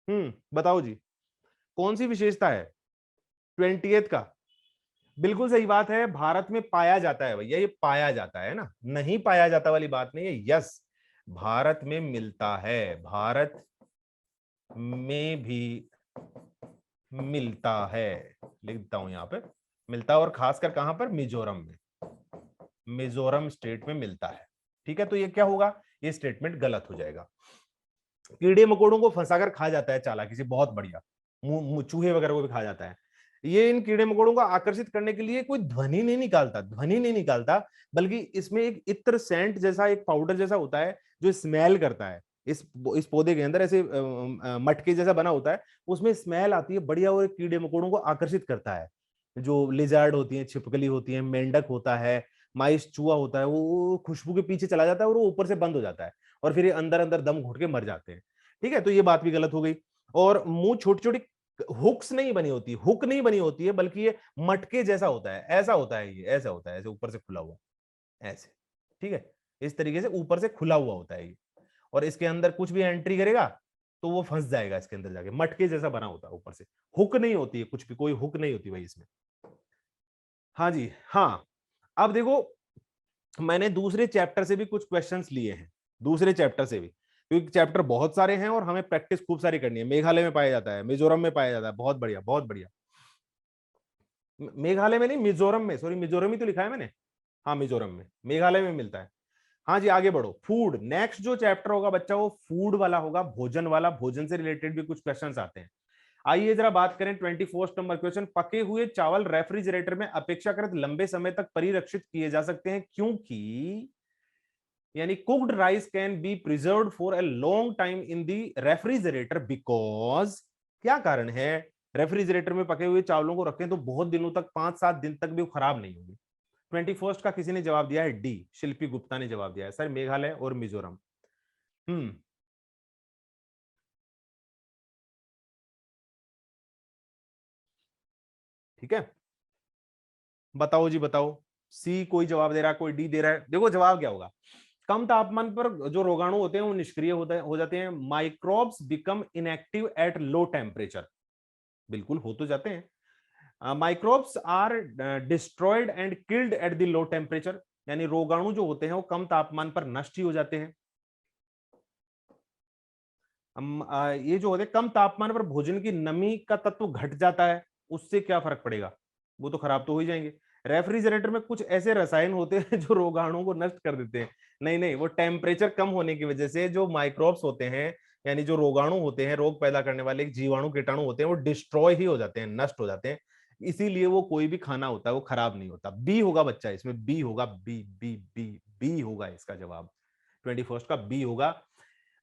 बताओ जी, कौन सी विशेषता है? 20th का बिल्कुल सही बात है, भारत में पाया जाता है भैया, ये पाया जाता है ना, नहीं पाया जाता वाली बात नहीं है। यस, भारत में मिलता है, भारत में भी मिलता है। लिखता हूं यहां पे, मिलता है, और खासकर कहां पर? मिजोरम में, मिजोरम स्टेट में मिलता है। ठीक है, तो ये क्या होगा? ये स्टेटमेंट गलत हो जाएगा। कीड़े मकोड़ों को फंसाकर खा जाता है चालाकी से, बहुत बढ़िया। चूहे वगैरह को भी खा जाता है। ये इन कीड़े मकोड़ों को आकर्षित करने के लिए कोई ध्वनि नहीं निकालता, ध्वनि नहीं निकालता, बल्कि इसमें एक इत्र सेंट जैसा, एक पाउडर जैसा होता है जो स्मेल करता है। इस पौधे के अंदर ऐसे मटके जैसा बना होता है, उसमें स्मेल आती है बढ़िया, और कीड़े मकोड़ों को आकर्षित करता है। जो लिजार्ड होती है, छिपकली होती है, मेंढक होता है, माइस चूहा होता है, वो खुशबू के पीछे चला जाता है और वो ऊपर से बंद हो जाता है, और फिर ये अंदर अंदर दम घुट के मर जाते हैं। ठीक है, तो ये बात भी गलत हो गई। और मुंह छोटी छोटी हुक्स नहीं बनी होती, हुक नहीं बनी होती है, बल्कि ये मटके जैसा होता है, ऐसा होता है, ये ऐसा होता है, ऐसे ऊपर से खुला हुआ, ऐसे। ठीक है, इस तरीके से ऊपर से खुला हुआ होता है ये, और इसके अंदर कुछ भी एंट्री करेगा तो वो फंस जाएगा इसके अंदर जाके, मटके जैसा बना होता है ऊपर से। हुक नहीं होती है कुछ भी, कोई हुक नहीं होती भाई इसमें। हाँ जी, हाँ। अब देखो, मैंने दूसरे चैप्टर से भी कुछ क्वेश्चंस लिए हैं, दूसरे चैप्टर से भी, क्योंकि चैप्टर बहुत सारे हैं और हमें प्रैक्टिस खूब सारी करनी है। मेघालय में पाया जाता है, मिजोरम में पाया जाता है, बहुत बढ़िया बहुत बढ़िया। मेघालय में नहीं, मिजोरम में, सॉरी, मिजोरम ही तो लिखा है मैंने। हाँ, मिजोरम में, मेघालय में मिलता है। हाँ जी, आगे बढ़ो। फूड, नेक्स्ट जो चैप्टर होगा बच्चा वो फूड वाला होगा, भोजन वाला। भोजन से रिलेटेड भी कुछ क्वेश्चंस आते हैं। आइए जरा बात करें 24 नंबर क्वेश्चन। पके हुए चावल रेफ्रिजरेटर में अपेक्षाकृत लंबे समय तक परिरक्षित किए जा सकते हैं क्योंकि, यानी cooked rice can be preserved for a long time in the refrigerator because, क्या कारण है रेफ्रिजरेटर में पके हुए चावलों को रखें तो बहुत दिनों तक, 5-7 दिन तक भी वो खराब नहीं होंगे। 21 का किसी ने जवाब दिया है डी, शिल्पी गुप्ता ने जवाब दिया है सर, मेघालय और मिजोरम। ठीक है, बताओ जी बताओ। सी कोई जवाब दे रहा है, कोई डी दे रहा है। देखो जवाब क्या होगा, कम तापमान पर जो रोगाणु होते हैं वो निष्क्रिय हो जाते हैं। Microbes become inactive at low temperature, बिल्कुल हो तो जाते हैं। Microbes are destroyed and killed at the low temperature, यानी रोगाणु जो होते हैं वो कम तापमान पर नष्ट ही हो जाते हैं। ये जो होते हैं कम तापमान पर भोजन की नमी का तत्व घट जाता है, उससे क्या फर्क पड़ेगा, वो तो खराब तो हो ही जाएंगे। रेफ्रिजरेटर में कुछ ऐसे रसायन होते हैं जो रोगाणुओं को नष्ट कर देते हैं। नहीं नहीं, वो टेम्परेचर कम होने की वजह से जो माइक्रोब्स होते हैं, यानी जो रोगाणु होते हैं, रोग पैदा करने वाले जीवाणु कीटाणु होते हैं, वो डिस्ट्रॉय ही हो जाते हैं, नष्ट हो जाते हैं। इसीलिए वो कोई भी खाना होता है वो खराब नहीं होता। बी होगा बच्चा, इसमें बी होगा, बी बी बी बी होगा इसका जवाब। 21 का बी होगा।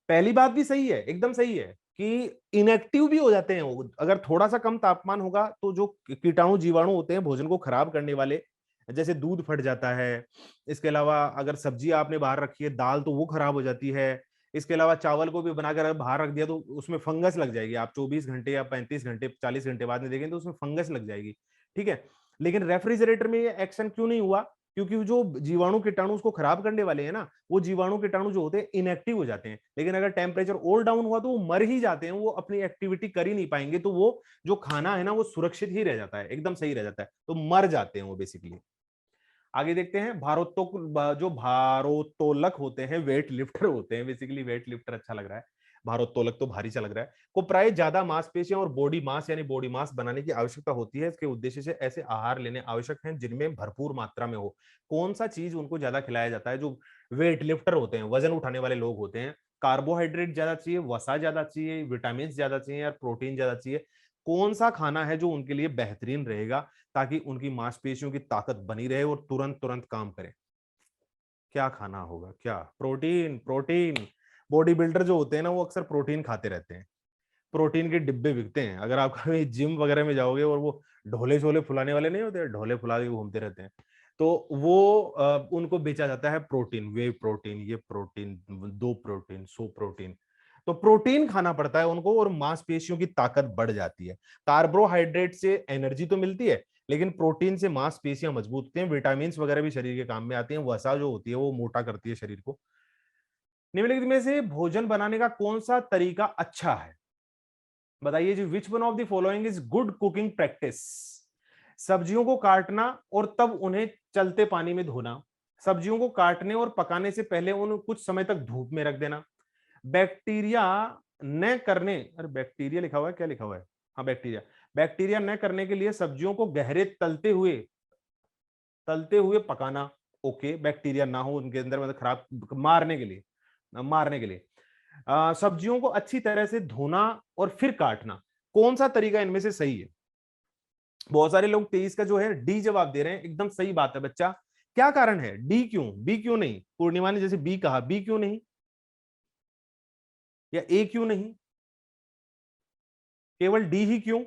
पहली बात भी सही है, एकदम सही है कि इनएक्टिव भी हो जाते हैं वो, अगर थोड़ा सा कम तापमान होगा तो जो कीटाणु जीवाणु होते हैं भोजन को खराब करने वाले, जैसे दूध फट जाता है। इसके अलावा अगर सब्जी आपने बाहर रखी है, दाल, तो वो खराब हो जाती है। इसके अलावा चावल को भी बनाकर अगर बाहर रख दिया तो उसमें फंगस लग जाएगी। आप 24 घंटे या 35 घंटे 40 घंटे बाद में देखें तो उसमें फंगस लग जाएगी। ठीक है, लेकिन रेफ्रिजरेटर में ये एक्शन क्यों नहीं हुआ, क्योंकि जो जीवाणु कीटाणु उसको खराब करने वाले हैं ना, वो जीवाणु कीटाणु जो होते हैं इनएक्टिव हो जाते हैं। लेकिन अगर टेम्परेचर और डाउन हुआ तो वो मर ही जाते हैं, वो अपनी एक्टिविटी कर ही नहीं पाएंगे, तो वो जो खाना है ना वो सुरक्षित ही रह जाता है, एकदम सही रह जाता है, तो मर जाते हैं वो बेसिकली। आगे देखते हैं। जो भारोत्तोलक होते हैं, वेट लिफ्टर होते हैं, बेसिकली वेट लिफ्टर अच्छा लग रहा है, भारोत्तोलक तो भारी सा लग रहा है, को प्राय ज्यादा मांसपेशियां और बॉडी मास यानी बॉडी मास बनाने की आवश्यकता होती है। इसके उद्देश्य से ऐसे आहार लेने आवश्यक हैं जिनमें भरपूर मात्रा में हो। कौन सा चीज उनको ज्यादा खिलाया जाता है जो वेट लिफ्टर होते हैं, वजन उठाने वाले लोग होते हैं? कार्बोहाइड्रेट ज्यादा चाहिए, वसा ज्यादा चाहिए, विटामिन ज्यादा चाहिए, या प्रोटीन ज्यादा चाहिए? कौन सा खाना है जो उनके लिए बेहतरीन रहेगा ताकि उनकी मांसपेशियों की ताकत बनी रहे और तुरंत तुरंत काम करे? क्या खाना होगा, क्या? Protein, protein. बॉडी बिल्डर जो होते हैं ना वो अक्सर प्रोटीन खाते रहते हैं। प्रोटीन के डिब्बे बिकते हैं, अगर आप कभी जिम वगैरह में जाओगे और वो ढोले शोले फुलाने वाले नहीं होते, ढोले फुला के घूमते रहते हैं, तो वो उनको बेचा जाता है प्रोटीन, वे प्रोटीन, ये प्रोटीन, 2 प्रोटीन, 100 प्रोटीन। तो प्रोटीन खाना पड़ता है उनको और मांसपेशियों की ताकत बढ़ जाती है। कार्बोहाइड्रेट से एनर्जी तो मिलती है, लेकिन प्रोटीन से मांसपेशियां मजबूत होती हैं, विटामिन वगैरह भी शरीर के काम में आती हैं, वसा जो होती है वो मोटा करती है शरीर को। निम्नलिखित में से भोजन बनाने का कौन सा तरीका अच्छा है? बताइए जी, which one of the following is good cooking practice? सब्जियों को काटना और तब उन्हें चलते पानी में धोना, सब्जियों को काटने और पकाने से पहले उन्हें कुछ समय तक धूप में रख देना, बैक्टीरिया न करने, अरे बैक्टीरिया लिखा हुआ है, क्या लिखा हुआ है? हाँ बैक्टीरिया, बैक्टीरिया न करने के लिए सब्जियों को गहरे तलते हुए पकाना। ओके, बैक्टीरिया ना हो उनके अंदर, मतलब खराब, मारने के लिए, मारने के लिए। सब्जियों को अच्छी तरह से धोना और फिर काटना, कौन सा तरीका इनमें से सही है? बहुत सारे लोग 23 का जो है डी जवाब दे रहे हैं, एकदम सही बात है बच्चा। क्या कारण है? डी क्यों, बी क्यों नहीं? पूर्णिमा ने जैसे बी कहा, बी क्यों नहीं, या ए क्यों नहीं, केवल डी ही क्यों?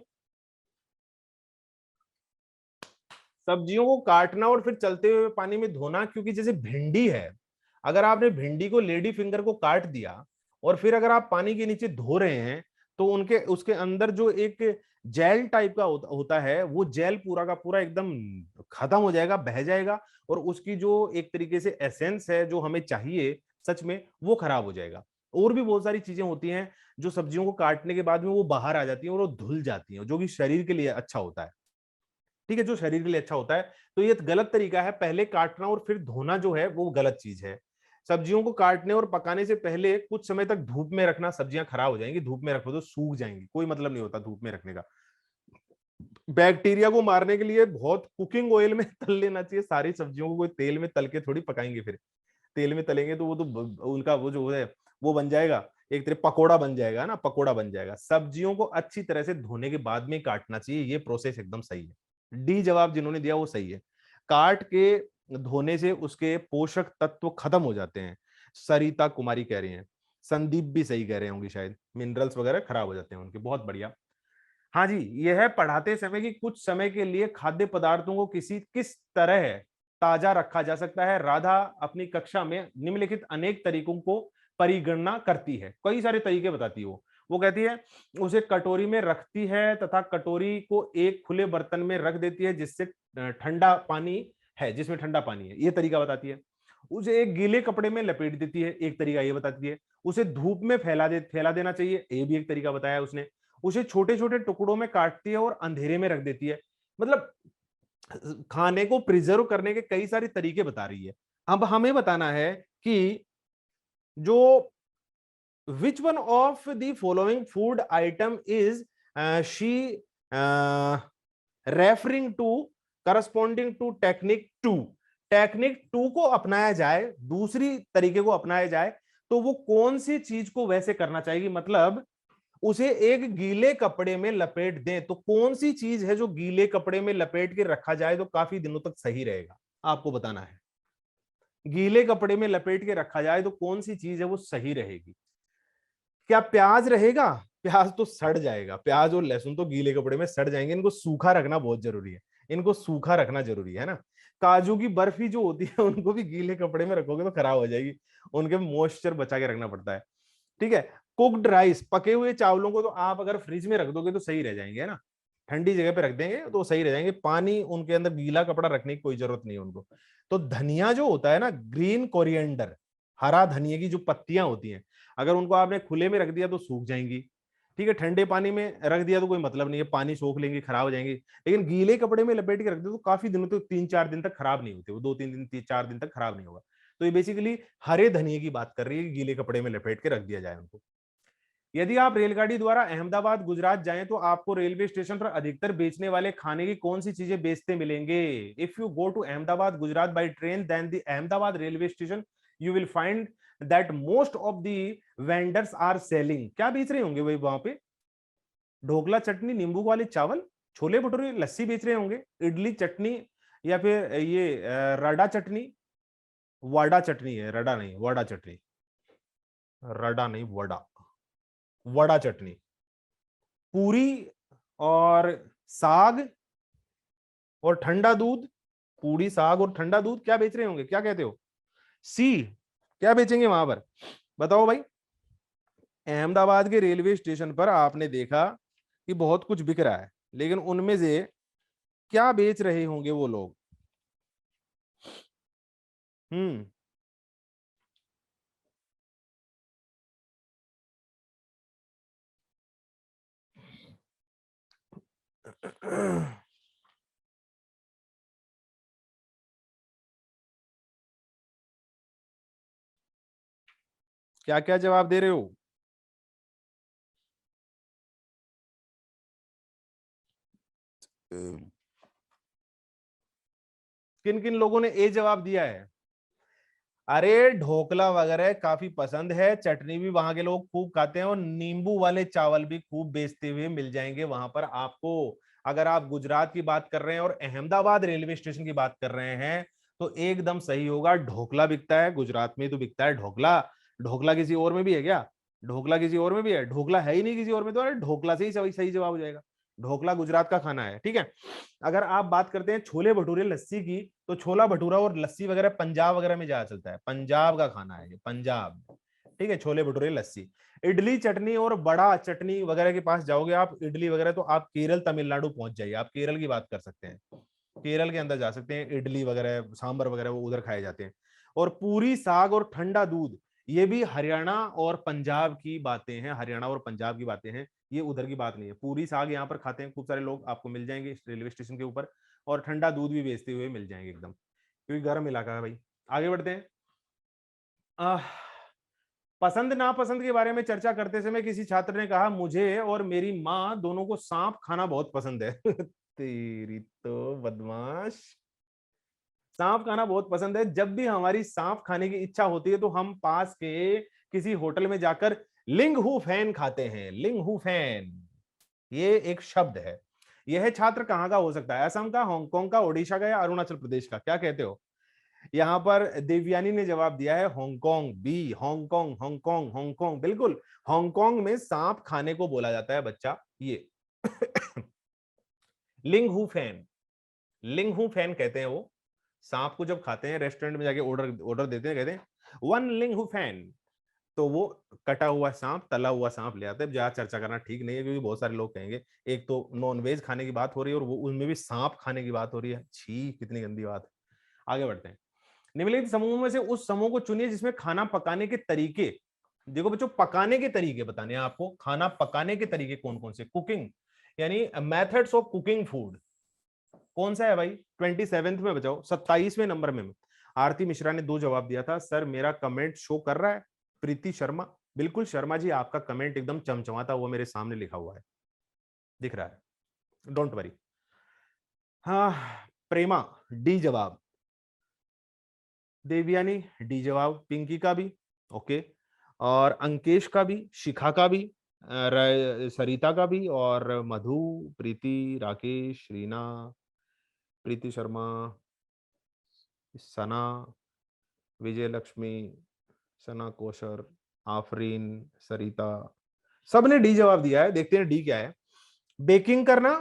सब्जियों को काटना और फिर चलते हुए पानी में धोना, क्योंकि जैसे भिंडी है, अगर आपने भिंडी को लेडी फिंगर को काट दिया और फिर अगर आप पानी के नीचे धो रहे हैं तो उनके उसके अंदर जो एक जेल टाइप का होता है, वो जेल पूरा का पूरा एकदम खत्म हो जाएगा, बह जाएगा, और उसकी जो एक तरीके से एसेंस है जो हमें चाहिए सच में, वो खराब हो जाएगा। और भी बहुत सारी चीजें होती हैं जो सब्जियों को काटने के बाद में वो बाहर आ जाती हैं और वो धुल जाती हैं, जो कि शरीर के लिए अच्छा होता है। ठीक है, जो शरीर के लिए अच्छा होता है। तो ये गलत तरीका है, पहले काटना और फिर धोना जो है वो गलत चीज है। सब्जियों को काटने और पकाने से पहले कुछ समय तक धूप में रखना, सब्जियां खराब हो जाएंगी, धूप में रखो तो सूख जाएंगी, कोई मतलब नहीं होता धूप में रखने का। बैक्टीरिया को मारने के लिए बहुत कुकिंग ऑयल में तल लेना चाहिए सारी सब्जियों को, कोई तेल में तल के थोड़ी पकाएंगे फिर। तेल में तलेंगे तो वो तो उनका वो जो है वो बन जाएगा, एक तरह पकोड़ा बन जाएगा ना, पकोड़ा बन जाएगा। सब्जियों को अच्छी तरह से धोने के बाद में काटना चाहिए, ये प्रोसेस एकदम सही है। डी जवाब जिन्होंने दिया वो सही है। काट के धोने से उसके पोषक तत्व खत्म हो जाते हैं, सरिता कुमारी कह रही हैं। संदीप भी सही कह रहे होंगे शायद, मिनरल्स वगैरह खराब हो जाते हैं उनके। बहुत बढ़िया। हाँ जी, यह है पढ़ाते समय कि कुछ समय के लिए खाद्य पदार्थों को किस तरह ताजा रखा जा सकता है। राधा अपनी कक्षा में निम्नलिखित अनेक तरीकों को परिगणना करती है, कई सारे तरीके बताती है वो कहती है उसे कटोरी में रखती है तथा कटोरी को एक खुले बर्तन में रख देती है जिससे ठंडा पानी है, जिसमें ठंडा पानी है, ये तरीका बताती है। उसे एक गीले कपड़े में लपेट देती है, एक तरीका ये बताती है। उसे धूप में फैला देना चाहिए, ये भी एक तरीका बताया उसने। उसे छोटे छोटे टुकड़ों में काटती है और अंधेरे में रख देती है। मतलब खाने को प्रिजर्व करने के कई सारे तरीके बता रही है। अब हमें बताना है कि जो which one of the following food item is she referring to corresponding to technique 2। Technique 2 को अपनाया जाए, दूसरी तरीके को अपनाया जाए, तो वो कौन सी चीज को वैसे करना चाहेगी। मतलब उसे एक गीले कपड़े में लपेट दें, तो कौन सी चीज है जो गीले कपड़े में लपेट के रखा जाए तो काफी दिनों तक सही रहेगा, आपको बताना है। गीले कपड़े में लपेट के रखा जाए तो कौन सी चीज है वो सही रहेगी। क्या प्याज रहेगा? प्याज तो सड़ जाएगा, प्याज और लहसुन तो गीले कपड़े में सड़ जाएंगे, इनको सूखा रखना बहुत जरूरी है, इनको सूखा रखना जरूरी है ना। काजू की बर्फी जो होती है उनको भी गीले कपड़े में रखोगे तो खराब हो जाएगी, उनके मॉइस्चर बचा के रखना पड़ता है। ठीक है, कुक्ड राइस, पके हुए चावलों को तो आप अगर फ्रिज में रख दोगे तो सही रह जाएंगे, है ना, ठंडी जगह पे रख देंगे तो सही रह जाएंगे। पानी उनके अंदर गीला कपड़ा रखने की कोई जरूरत नहीं है उनको। तो धनिया जो होता है ना, ग्रीन कोरिएंडर, हरा धनिया की जो पत्तियां होती हैं, अगर उनको आपने खुले में रख दिया तो सूख जाएंगी। ठीक है, ठंडे पानी में रख दिया तो कोई मतलब नहीं है, पानी सोख लेंगे, खराब हो जाएंगे। लेकिन गीले कपड़े में लपेट के रख दो तो काफी दिनों तक, 3-4 दिन तक खराब नहीं होते वो, 2-3 दिन 4 दिन तक खराब नहीं होगा। तो ये बेसिकली हरे धनिये की बात कर रही है कि गीले कपड़े में लपेट के रख दिया जाए उनको। यदि आप रेलगाड़ी द्वारा अहमदाबाद गुजरात जाएं तो आपको रेलवे स्टेशन पर अधिकतर बेचने वाले खाने की कौन सी चीजें बेचते मिलेंगे। If you go to Ahmedabad Gujarat by train then the Ahmedabad railway station you will find that most of the vendors are selling. क्या बेच रहे होंगे भाई वहां पे? ढोकला चटनी, नींबू वाले चावल, छोले भटूरे, लस्सी बेच रहे होंगे, इडली चटनी, या फिर ये रडा चटनी, वडा चटनी है, रडा नहीं, वडा चटनी, रडा नहीं वडा, वडा चटनी, पूरी और साग और ठंडा दूध, पूरी साग और ठंडा दूध क्या बेच रहे होंगे, क्या कहते हो? सी, क्या बेचेंगे वहां पर, बताओ भाई। अहमदाबाद के रेलवे स्टेशन पर आपने देखा कि बहुत कुछ बिक रहा है, लेकिन उनमें से क्या बेच रहे होंगे वो लोग? हम्म। क्या क्या जवाब दे रहे हो? किन किन लोगों ने ए जवाब दिया है? अरे ढोकला वगैरह काफी पसंद है, चटनी भी वहां के लोग खूब खाते हैं, और नींबू वाले चावल भी खूब बेचते हुए मिल जाएंगे वहां पर आपको। अगर आप गुजरात की बात कर रहे हैं और अहमदाबाद रेलवे स्टेशन की बात कर रहे हैं तो एकदम सही होगा, ढोकला बिकता है गुजरात में, तो बिकता है ढोकला। ढोकला किसी और में भी है क्या? ढोकला किसी और में भी है? ढोकला है ही नहीं किसी और में, तो अरे ढोकला से ही सही सही जवाब हो जाएगा। ढोकला गुजरात का खाना है। ठीक है, अगर आप बात करते हैं छोले भटूरे लस्सी की, तो छोला भटूरा और लस्सी वगैरह पंजाब वगैरह में ज्यादा चलता है, पंजाब का खाना है ये, पंजाब। ठीक है, छोले भटूरे लस्सी। इडली चटनी और बड़ा चटनी वगैरह के पास जाओगे आप, इडली वगैरह, तो आप केरल तमिलनाडु पहुंच जाइए, आप केरल की बात कर सकते हैं, केरल के अंदर जा सकते हैं, इडली वगैरह सांबर वगैरह वो उधर खाए जाते हैं। और पूरी साग और ठंडा दूध, ये भी हरियाणा और पंजाब की बातें हैं, हरियाणा और पंजाब की बातें हैं, ये उधर की बात नहीं है। पूरी साग यहाँ पर खाते हैं खूब सारे लोग, आपको मिल जाएंगे रेलवे स्टेशन के ऊपर, और ठंडा दूध भी बेचते हुए मिल जाएंगे एकदम, क्योंकि गर्म इलाका है भाई। आगे बढ़ते हैं। आह, पसंद नापसंद के बारे में चर्चा करते समय किसी छात्र ने कहा मुझे और मेरी माँ दोनों को सांप खाना बहुत पसंद है। तेरी तो बदमाश, सांप खाना बहुत पसंद है। जब भी हमारी सांप खाने की इच्छा होती है तो हम पास के किसी होटल में जाकर लिंगहू फैन खाते हैं। लिंगहू फैन ये एक शब्द है। यह छात्र कहाँ का हो सकता है? असम का, हांगकांग का, ओडिशा का या अरुणाचल प्रदेश का? क्या कहते हो? यहाँ पर देवयानी ने जवाब दिया है Hong Kong. B, Hong Kong, Hong Kong, Hong Kong, बिल्कुल। हांगकांग में सांप खाने को बोला जाता है बच्चा ये। लिंगहू फैन, लिंगहू फैन कहते हैं वो। सांप को जब खाते हैं रेस्टोरेंट में जाके ऑर्डर ऑर्डर देते हैं, कहते हैं वन लिंगहू फैन। तो वो कटा हुआ सांप, तला हुआ सांप ले आते हैं। ज्यादा चर्चा करना ठीक नहीं है क्योंकि बहुत सारे लोग कहेंगे एक तो नॉन वेज खाने की बात हो रही है और वो उनमें भी सांप खाने की बात हो रही है। छी, कितनी गंदी बात है। आगे बढ़ते हैं। निम्नलिखित समूह में से उस समूह को चुनिए जिसमें खाना पकाने के तरीके, देखो बच्चों पकाने के तरीके बताने हैं आपको। खाना पकाने के तरीके कौन कौन से, कुकिंग यानी मेथड्स ऑफ कुकिंग फूड, कौन सा है भाई? 27th में बचाओ, 27वें नंबर में। आरती मिश्रा ने 2 जवाब दिया था। सर मेरा कमेंट शो कर रहा है? प्रीति शर्मा, बिल्कुल शर्मा जी, आपका कमेंट एकदम चमचमाता हुआ मेरे सामने लिखा हुआ है, दिख रहा है, डोंट वरी। हाँ, प्रेमा डी जवाब, देवयानी डी जवाब, पिंकी का भी ओके, और अंकेश का भी, शिखा का भी, सरिता का भी, और मधु, प्रीति, राकेश, रीना, प्रीति शर्मा, सना, विजय लक्ष्मी, सना कौशर, आफरीन, सरिता, सबने डी जवाब दिया है। देखते हैं डी क्या है। बेकिंग करना,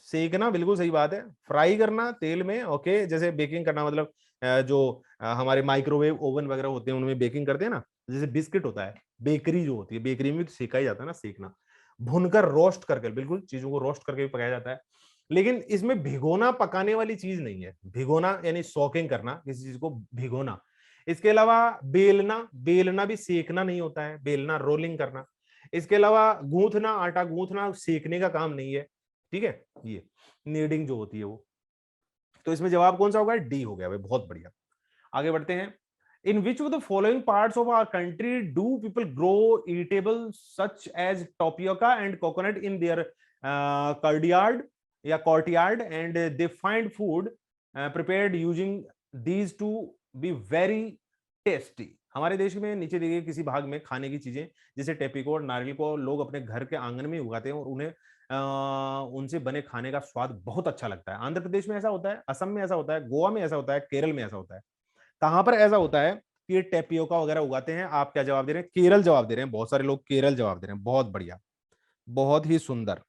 सेकना, बिल्कुल सही बात है। फ्राई करना तेल में, ओके। जैसे बेकिंग करना मतलब जो हमारे माइक्रोवेव ओवन वगैरह होते हैं उनमें बेकिंग करते हैं ना। जैसे बिस्किट होता है, बेकरी जो होती है, बेकरी में तो सेका ही जाता है ना, सेकना। भुनकर, रोस्ट करके, बिल्कुल चीजों को रोस्ट करके भी पकाया जाता है। लेकिन इसमें भिगोना पकाने वाली चीज नहीं है। भिगोना यानी सॉकिंग करना, किसी चीज को भिगोना। इसके अलावा बेलना, बेलना भी सेकना नहीं होता है, बेलना रोलिंग करना। इसके अलावा गूंथना, आटा गूंथना सेकने का काम नहीं है, ठीक है। ये नीडिंग जो होती है वो। तो इसमें जवाब कौन सा होगा? डी हो गया भाई, बहुत बढ़िया। आगे बढ़ते हैं। In which of the following parts of our country do people grow edible such as tapioca and coconut in their courtyard या courtyard and they find food prepared using these to be very tasty. हमारे देश में नीचे दिए गए किसी भाग में खाने की चीजें जैसे टेपिको और नारियल को लोग अपने घर के आंगन में उगाते हैं और उन्हें उनसे बने खाने का स्वाद बहुत अच्छा लगता है। आंध्र प्रदेश में ऐसा होता है, असम में ऐसा होता है, गोवा में ऐसा होता है, केरल में ऐसा होता है। कहां पर ऐसा होता है कि ये टेपियोका वगैरह उगाते हैं? आप क्या जवाब दे रहे हैं? केरल जवाब दे रहे हैं। बहुत सारे लोग केरल जवाब दे रहे हैं, बहुत बढ़िया, बहुत ही सुंदर।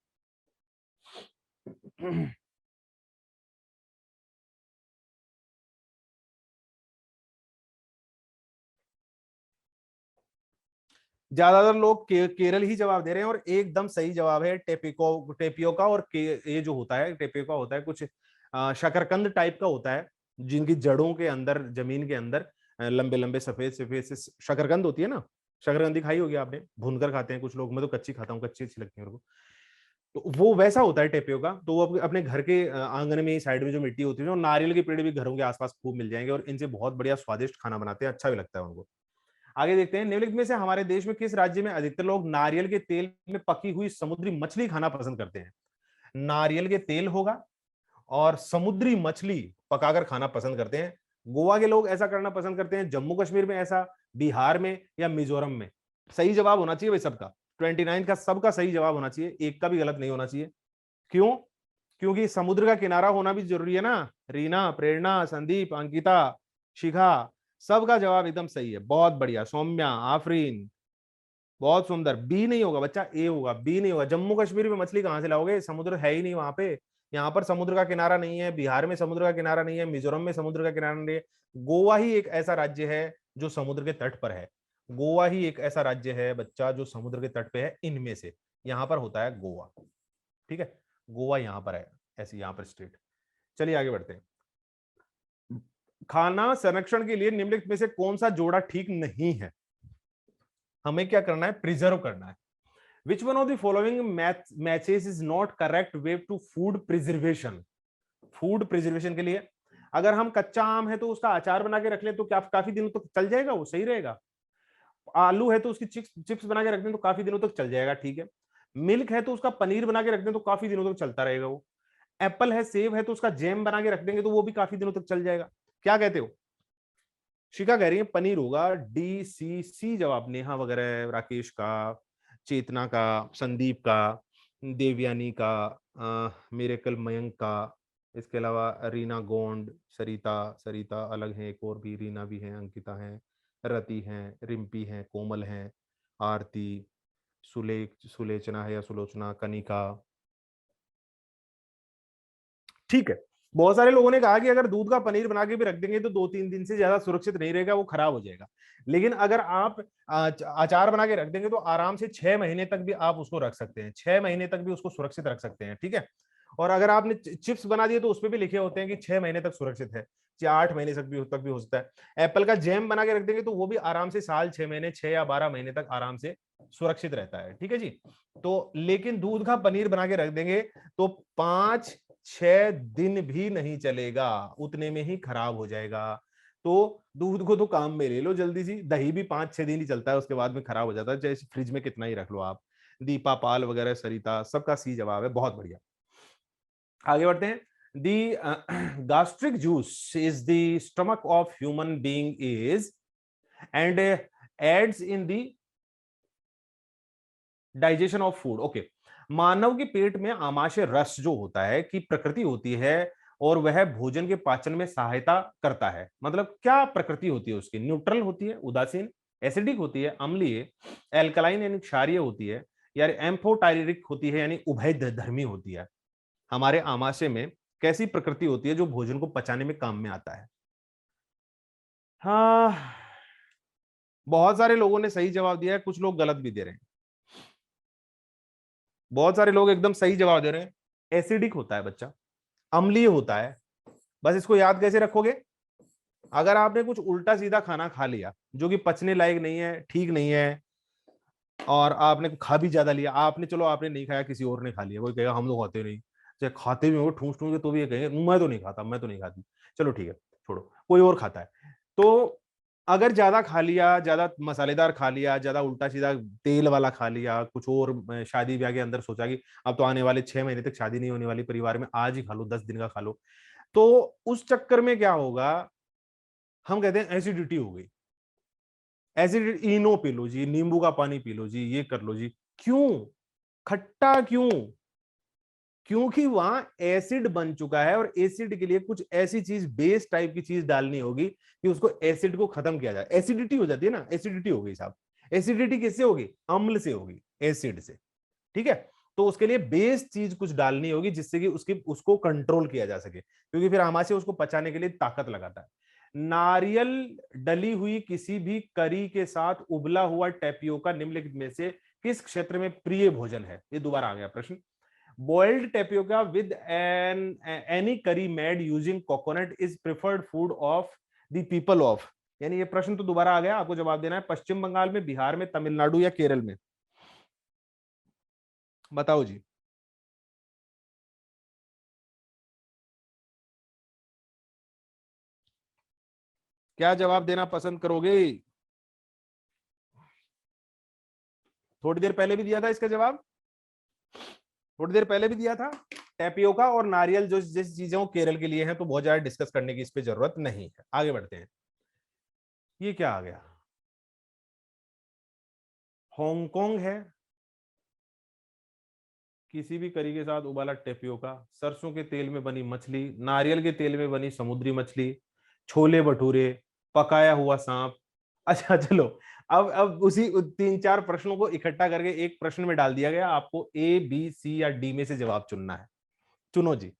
ज्यादातर लोग केरल ही जवाब दे रहे हैं और एकदम सही जवाब है टेपिको, टेपियोका। और ये जो होता है टेपियोका होता है कुछ शकरकंद टाइप का होता है, जिनकी जड़ों के अंदर, जमीन के अंदर लंबे लंबे सफेद सफेद से शकरकंद होती है ना। शकरकंदी खाई होगी आपने, भूनकर खाते हैं कुछ लोग, मैं तो कच्ची खाता हूँ, कच्ची अच्छी लगती है मेरे को। तो वो वैसा होता है टेपियोका। तो वो अपने घर के आंगन में साइड में जो मिट्टी होती है, और नारियल के पेड़ भी घरों के आसपास खूब मिल जाएंगे और इनसे बहुत बढ़िया स्वादिष्ट खाना बनाते हैं, अच्छा भी लगता है उनको। आगे देखते हैं। निम्नलिखित में से हमारे देश में किस राज्य में अधिकतर लोग नारियल के तेल में पकी हुई समुद्री मछली खाना पसंद करते हैं? नारियल के तेल होगा और समुद्री मछली पकाकर खाना पसंद करते हैं। गोवा के लोग ऐसा करना पसंद करते हैं, जम्मू कश्मीर में ऐसा, बिहार में या मिजोरम में। सही जवाब होना चाहिए भाई सबका, 29 का सबका सही जवाब होना चाहिए, एक का भी गलत नहीं होना चाहिए। क्यों? क्योंकि समुद्र का किनारा होना भी जरूरी है ना। रीना, प्रेरणा, संदीप, अंकिता, शिखा, सबका जवाब एकदम सही है, बहुत बढ़िया। सौम्या, आफरीन, बहुत सुंदर। बी नहीं होगा बच्चा, ए होगा, बी नहीं होगा। जम्मू कश्मीर में मछली कहां से लाओगे? समुद्र है ही नहीं वहां पे। यहाँ पर समुद्र का किनारा नहीं है, बिहार में समुद्र का किनारा नहीं है, मिजोरम में समुद्र का किनारा नहीं है। गोवा ही एक ऐसा राज्य है जो समुद्र के तट पर है। गोवा ही एक ऐसा राज्य है बच्चा जो समुद्र के तट पे है इनमें से। यहाँ पर होता है गोवा, ठीक है। गोवा यहाँ पर है, ऐसी यहाँ पर स्टेट। चलिए आगे बढ़ते हैं। खाना संरक्षण के लिए निम्नलिखित में से कौन सा जोड़ा ठीक नहीं है? हमें क्या करना है? प्रिजर्व करना है। Which one of the following matches is not correct way to food preservation? Food preservation के लिए अगर हम कच्चा आम है तो उसका अचार बना के रख ले तो क्या काफी दिनों तक चल जाएगा, वो सही रहेगा। आलू है तो उसकी चिप्स चिप्स बना के रख दें तो काफी दिनों तक चल जाएगा, ठीक है। मिल्क है तो उसका पनीर बना के रख दें तो काफी दिनों तक चलता रहेगा वो। एप्पल है, सेब है तो उसका जैम बना के रख देंगे तो वो भी काफी दिनों तक चल जाएगा। क्या कहते हो? शिखा कह रही है पनीर होगा। डी सी सी जवाब नेहा वगैरह, राकेश का, चेतना का, संदीप का, देवयानी का, मिरेकल मयंक का, इसके अलावा रीना गोंड, सरिता, सरिता अलग है, एक और भी रीना भी है, अंकिता है, रति है, रिम्पी है, कोमल है, आरती, सुलेचना है या सुलोचना, कनिका। ठीक है। बहुत सारे लोगों ने कहा कि अगर दूध का पनीर बना के भी रख देंगे तो 2-3 दिन से ज्यादा सुरक्षित नहीं रहेगा, वो खराब हो जाएगा। लेकिन अगर आप अचार बना के रख देंगे तो आराम से 6 महीने तक भी आप उसको रख सकते हैं, 6 महीने तक भी उसको सुरक्षित रख सकते हैं। ठीक है। और अगर आपने चिप्स बना दिए तो उसपे भी लिखे होते हैं कि 6 महीने तक सुरक्षित है, या 8 महीने तक भी हो सकता है। एप्पल का जैम बना के रख देंगे तो वो भी आराम से साल, 6 महीने, 6 या 12 महीने तक आराम से सुरक्षित रहता है। ठीक है जी। तो लेकिन दूध का पनीर बना के रख देंगे तो 5-6 दिन भी नहीं चलेगा, उतने में ही खराब हो जाएगा। तो दूध को तो काम में ले लो जल्दी सी। दही भी 5-6 दिन ही चलता है, उसके बाद में खराब हो जाता है, चाहे फ्रिज में कितना ही रख लो आप। दीपा पाल वगैरह, सरिता, सबका सी जवाब है। बहुत बढ़िया। आगे बढ़ते हैं। The gastric juice is the stomach of human being is and aids in the digestion of food. Okay. मानव के पेट में आमाशय रस जो होता है की प्रकृति होती है और वह भोजन के पाचन में सहायता करता है। मतलब क्या प्रकृति होती है उसकी? न्यूट्रल होती है, उदासीन, एसिडिक होती है, अम्लीय, एल्कलाइन यानी क्षारीय होती है, या एम्फोटायरिक होती है यानी उभय धर्मी होती है। हमारे आमाशय में कैसी प्रकृति होती है जो भोजन को पचाने में काम में आता है? हाँ, बहुत सारे लोगों ने सही जवाब दिया है, कुछ लोग गलत भी दे रहे हैं। बहुत सारे लोग एकदम सही जवाब दे रहे हैं। एसिडिक होता है बच्चा, अम्लीय होता है। बस इसको याद कैसे रखोगे? अगर आपने कुछ उल्टा सीधा खाना खा लिया जो कि पचने लायक नहीं है, ठीक नहीं है, और आपने खा भी ज्यादा लिया, आपने, चलो आपने नहीं खाया, किसी और ने खा लिया, कोई कहेगा हम तो खाते नहीं, चाहे खाते भी हो ठूस ठूस के तो भी ये कहेंगे मैं तो नहीं खाता, मैं तो नहीं खाती। चलो ठीक है, छोड़ो, कोई और खाता है। तो अगर ज्यादा खा लिया, ज्यादा मसालेदार खा लिया, ज्यादा उल्टा सीधा तेल वाला खा लिया, कुछ और शादी ब्याह के अंदर सोचा कि अब तो आने वाले 6 महीने तक शादी नहीं होने वाली, परिवार में आज ही खा लो, 10 दिन का खा लो, तो उस चक्कर में क्या होगा? हम कहते हैं एसिडिटी हो गई। एसिडिटी, इनो पी लो जी, नींबू का पानी पी लो जी, ये कर लो जी। क्यों? खट्टा क्यों? क्योंकि वहां एसिड बन चुका है, और एसिड के लिए कुछ ऐसी चीज, बेस टाइप की चीज डालनी होगी कि उसको एसिड को खत्म किया जाए। एसिडिटी हो जाती है ना, एसिडिटी हो गई साहब। एसिडिटी किससे होगी? अम्ल से होगी, एसिड से। ठीक है। तो उसके लिए बेस चीज कुछ डालनी होगी जिससे कि उसको कंट्रोल किया जा सके, क्योंकि फिर आमाशय उसको पचाने के लिए ताकत लगाता है। नारियल डली हुई किसी भी करी के साथ उबला हुआ टेपियोका निम्नलिखित में से किस क्षेत्र में प्रिय भोजन है? ये दोबारा आ गया प्रश्न। Boiled tapioca with an any curry made using coconut is preferred food of the people of. यानी ये प्रश्न तो दोबारा आ गया, आपको जवाब देना है। पश्चिम बंगाल में, बिहार में, तमिलनाडु या केरल में? बताओ जी। क्या जवाब देना पसंद करोगे? थोड़ी देर पहले भी दिया था इसका जवाब, थोड़ी देर पहले भी दिया था। टेपियोका और नारियल जो जैसी चीजें वो केरल के लिए हैं, तो बहुत ज्यादा डिस्कस करने की इस पे जरूरत नहीं है। आगे बढ़ते हैं। ये क्या आ गया? हांगकांग है, किसी भी करी के साथ उबाला टेपियोका, सरसों के तेल में बनी मछली, नारियल के तेल में बनी समुद्री मछली, छोले भटूरे, पकाया हुआ सांप। अच्छा चलो, अब उसी 3-4 प्रश्नों को इकट्ठा करके एक प्रश्न में डाल दिया गया, आपको ए, बी, सी या डी में से जवाब चुनना है। चुनो जी।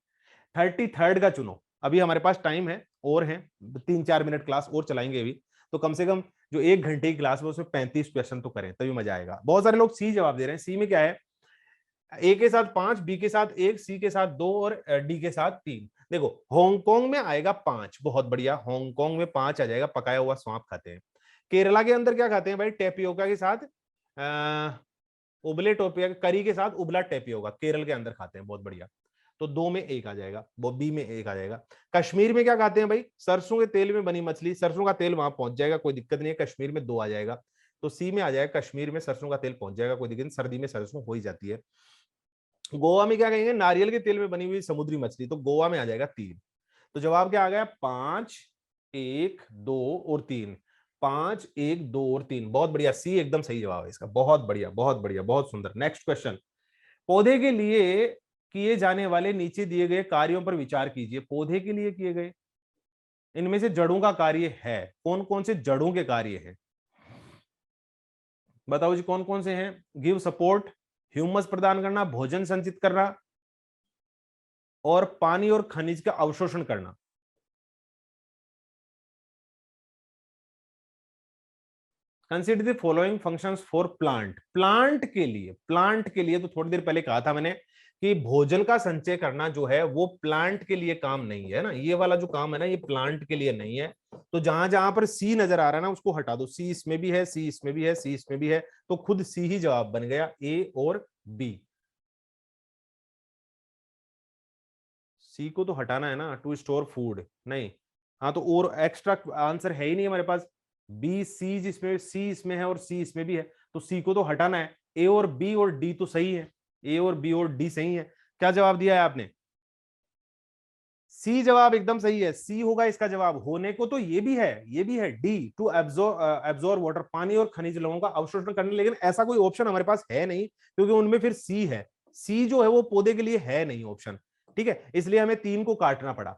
33rd का चुनो। अभी हमारे पास टाइम है, और है 3-4 मिनट क्लास और चलाएंगे अभी, तो कम से कम जो 1 घंटे की क्लास है उसमें 35 क्वेश्चन तो करें, तभी मजा आएगा। बहुत सारे लोग सी जवाब दे रहे हैं। सी में क्या है? ए के साथ 5, बी के साथ 1, सी के साथ 2 और डी के साथ 3। देखो, हांगकांग में आएगा 5, बहुत बढ़िया, हांगकांग में 5 आ जाएगा, पकाया हुआ सांप खाते हैं। केरला के अंदर क्या खाते हैं भाई? टेपियोका के साथ उबले टोपिया, करी के साथ उबला टेपियोका केरल के अंदर खाते हैं, बहुत बढ़िया। तो 2 में 1 आ जाएगा, वो बी में 1 आ जाएगा। कश्मीर में क्या खाते हैं भाई? सरसों के तेल में बनी मछली, सरसों का तेल वहां पहुंच जाएगा, कोई दिक्कत नहीं है, कश्मीर में 2 आ जाएगा। तो सी में आ जाएगा, कश्मीर में सरसों का तेल पहुंच जाएगा, कोई दिक्कत नहीं, सर्दी में सरसों हो ही जाती है। गोवा में क्या कहेंगे? नारियल के तेल में बनी हुई समुद्री मछली, तो गोवा में आ जाएगा 3। तो जवाब क्या आ गया? 5, 1 2 और 3, 5 1 2 और 3, बहुत बढ़िया, सी एकदम सही जवाब है इसका, बहुत बढ़िया बहुत बढ़िया बहुत सुंदर। नेक्स्ट क्वेश्चन, पौधे के लिए किए जाने वाले नीचे दिए गए कार्यों पर विचार कीजिए। पौधे के लिए किए गए, इनमें से जड़ों का कार्य है, कौन कौन से जड़ों के कार्य हैं, बताओ जी कौन कौन से हैं। गिव सपोर्ट, ह्यूमस प्रदान करना, भोजन संचित करना, और पानी और खनिज का अवशोषण करना। Consider the following functions for plant. Plant के लिए तो थोड़ी देर पहले कहा था मैंने कि भोजन का संचय करना जो है वो प्लांट के लिए काम नहीं है ना, ये वाला जो काम है ना ये प्लांट के लिए नहीं है। तो जहां जहां पर सी नजर आ रहा है ना उसको हटा दो, सी इसमें भी है, सी इसमें भी है, सी इसमें भी है, तो खुद सी ही जवाब बन गया, ए और बी। सी को तो हटाना है ना, टू स्टोर फूड नहीं। हाँ तो और एक्स्ट्रा आंसर है ही नहीं हमारे पास, बी सी, जिसमें सी इसमें है और सी इसमें भी है, तो सी को तो हटाना है। ए और बी और डी तो सही है, ए और बी और डी सही है। क्या जवाब दिया है आपने, सी जवाब एकदम सही है, सी होगा इसका जवाब। होने को तो ये भी है, ये भी है डी, टू एब्जॉर्ब वाटर, पानी और खनिज लवणों का अवशोषण करने, लेकिन ऐसा कोई ऑप्शन हमारे पास है नहीं क्योंकि उनमें फिर सी है, सी जो है वो पौधे के लिए है नहीं ऑप्शन, ठीक है, इसलिए हमें 3 को काटना पड़ा।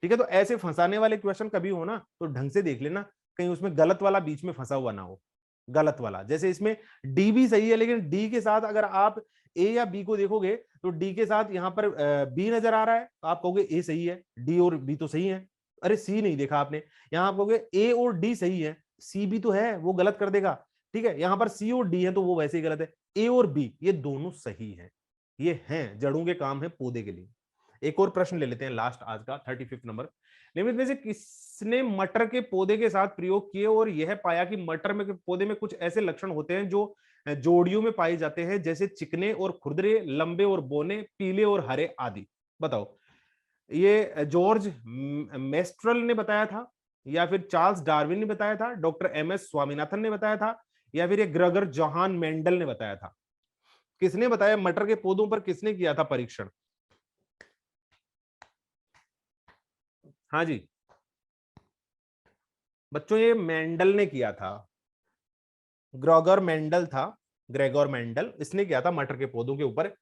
ठीक है, तो ऐसे फंसाने वाले क्वेश्चन कभी हो ना तो ढंग से देख लेना, कहीं उसमें गलत वाला बीच में फंसा हुआ ना हो, गलत वाला। जैसे इसमें डी भी सही है, लेकिन डी के साथ अगर आप ए या बी को देखोगे तो डी के साथ यहां पर बी नजर आ रहा है, तो आप कहोगे ए सही है, डी और बी तो सही है। अरे सी नहीं देखा आपने, यहां आप कहोगे ए और डी सही है, सी भी तो है, वो गलत कर देगा। ठीक है, यहां पर सी और डी है तो वो वैसे ही गलत है। ए और बी ये दोनों सही है, ये हैं जड़ों के काम है पौधे के लिए। एक और प्रश्न ले लेते हैं लास्ट आज का 35 नंबर। निम्न में से किसने मटर के पौधे के साथ प्रयोग किए और यह पाया कि मटर में पौधे में कुछ ऐसे लक्षण होते हैं जो जोड़ियों में पाए जाते हैं, जैसे चिकने और खुरदरे, लंबे और बोने, पीले और हरे आदि। बताओ, ये जॉर्ज मेस्ट्रल ने बताया था, या फिर चार्ल्स डार्विन ने बताया था, डॉक्टर एम एस स्वामीनाथन ने बताया था, या फिर ये ग्रेगर जोहान मेंडल ने बताया था। किसने बताया, मटर के पौधों पर किसने किया था परीक्षण। हाँ जी बच्चों, ये मेंडल ने किया था, ग्रेगोर मेंडल था, ग्रेगोर मेंडल, इसने किया था मटर के पौधों के ऊपर।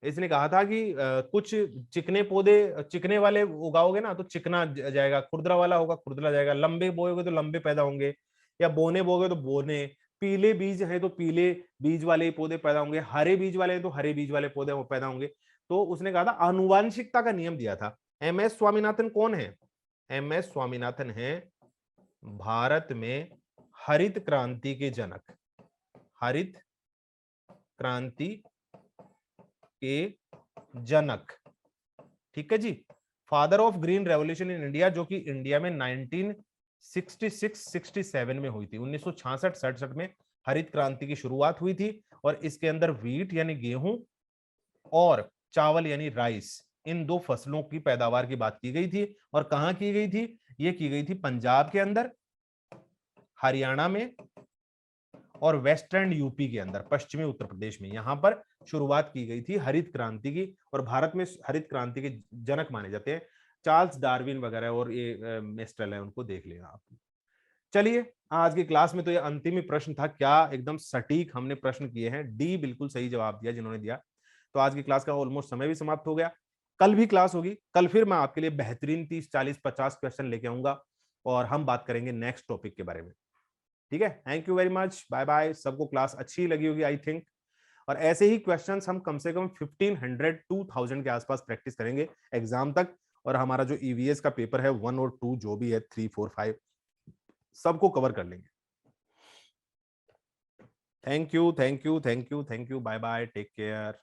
इसने कहा था कि कुछ चिकने पौधे, चिकने वाले उगाओगे ना तो चिकना जाएगा, खुरदरा वाला होगा खुरदरा जाएगा, लंबे बोओगे तो लंबे पैदा होंगे, या बोने बोओगे तो बोने, पीले बीज है तो पीले बीज वाले पौधे पैदा होंगे, हरे बीज वाले हैं तो हरे बीज वाले पौधे पैदा होंगे। तो उसने कहा था, आनुवांशिकता का नियम दिया था। एम एस स्वामीनाथन कौन है, एम एस स्वामीनाथन है भारत में हरित क्रांति के जनक, हरित क्रांति के जनक, ठीक है जी, father of green revolution in India, जो कि इंडिया में 1966-67 में हुई थी, 1966-67 में हरित क्रांति की शुरुआत हुई थी, और इसके अंदर व्हीट यानी गेहूं और चावल यानी राइस, इन दो फसलों की पैदावार की बात की गई थी। और कहां की गई थी, ये की गई थी पंजाब के अंदर, हरियाणा में, और वेस्टर्न यूपी के अंदर, पश्चिमी उत्तर प्रदेश में, यहां पर शुरुआत की गई थी हरित क्रांति की। और भारत में हरित क्रांति के जनक माने जाते हैं चार्ल्स डार्विन वगैरह, और ये मेस्टल है, उनको देख लेना आप। चलिए, आज की क्लास में तो ये अंतिम ही प्रश्न था, क्या एकदम सटीक हमने प्रश्न किए हैं, डी बिल्कुल सही जवाब दिया जिन्होंने दिया। तो आज की क्लास का ऑलमोस्ट समय भी समाप्त हो गया। कल भी क्लास होगी, कल फिर मैं आपके लिए बेहतरीन 30 40 50 क्वेश्चन लेके आऊंगा, और हम बात करेंगे नेक्स्ट टॉपिक के बारे में। ठीक है, thank you very much, bye bye. सबको क्लास अच्छी लगी होगी आई थिंक, और ऐसे ही क्वेश्चंस हम कम से कम 1500 2000 के आसपास प्रैक्टिस करेंगे एग्जाम तक। और हमारा जो ईवीएस का पेपर है 1 और 2 जो भी है 3 4 5 सबको कवर कर लेंगे। Thank you thank you thank you thank you, bye bye, take care.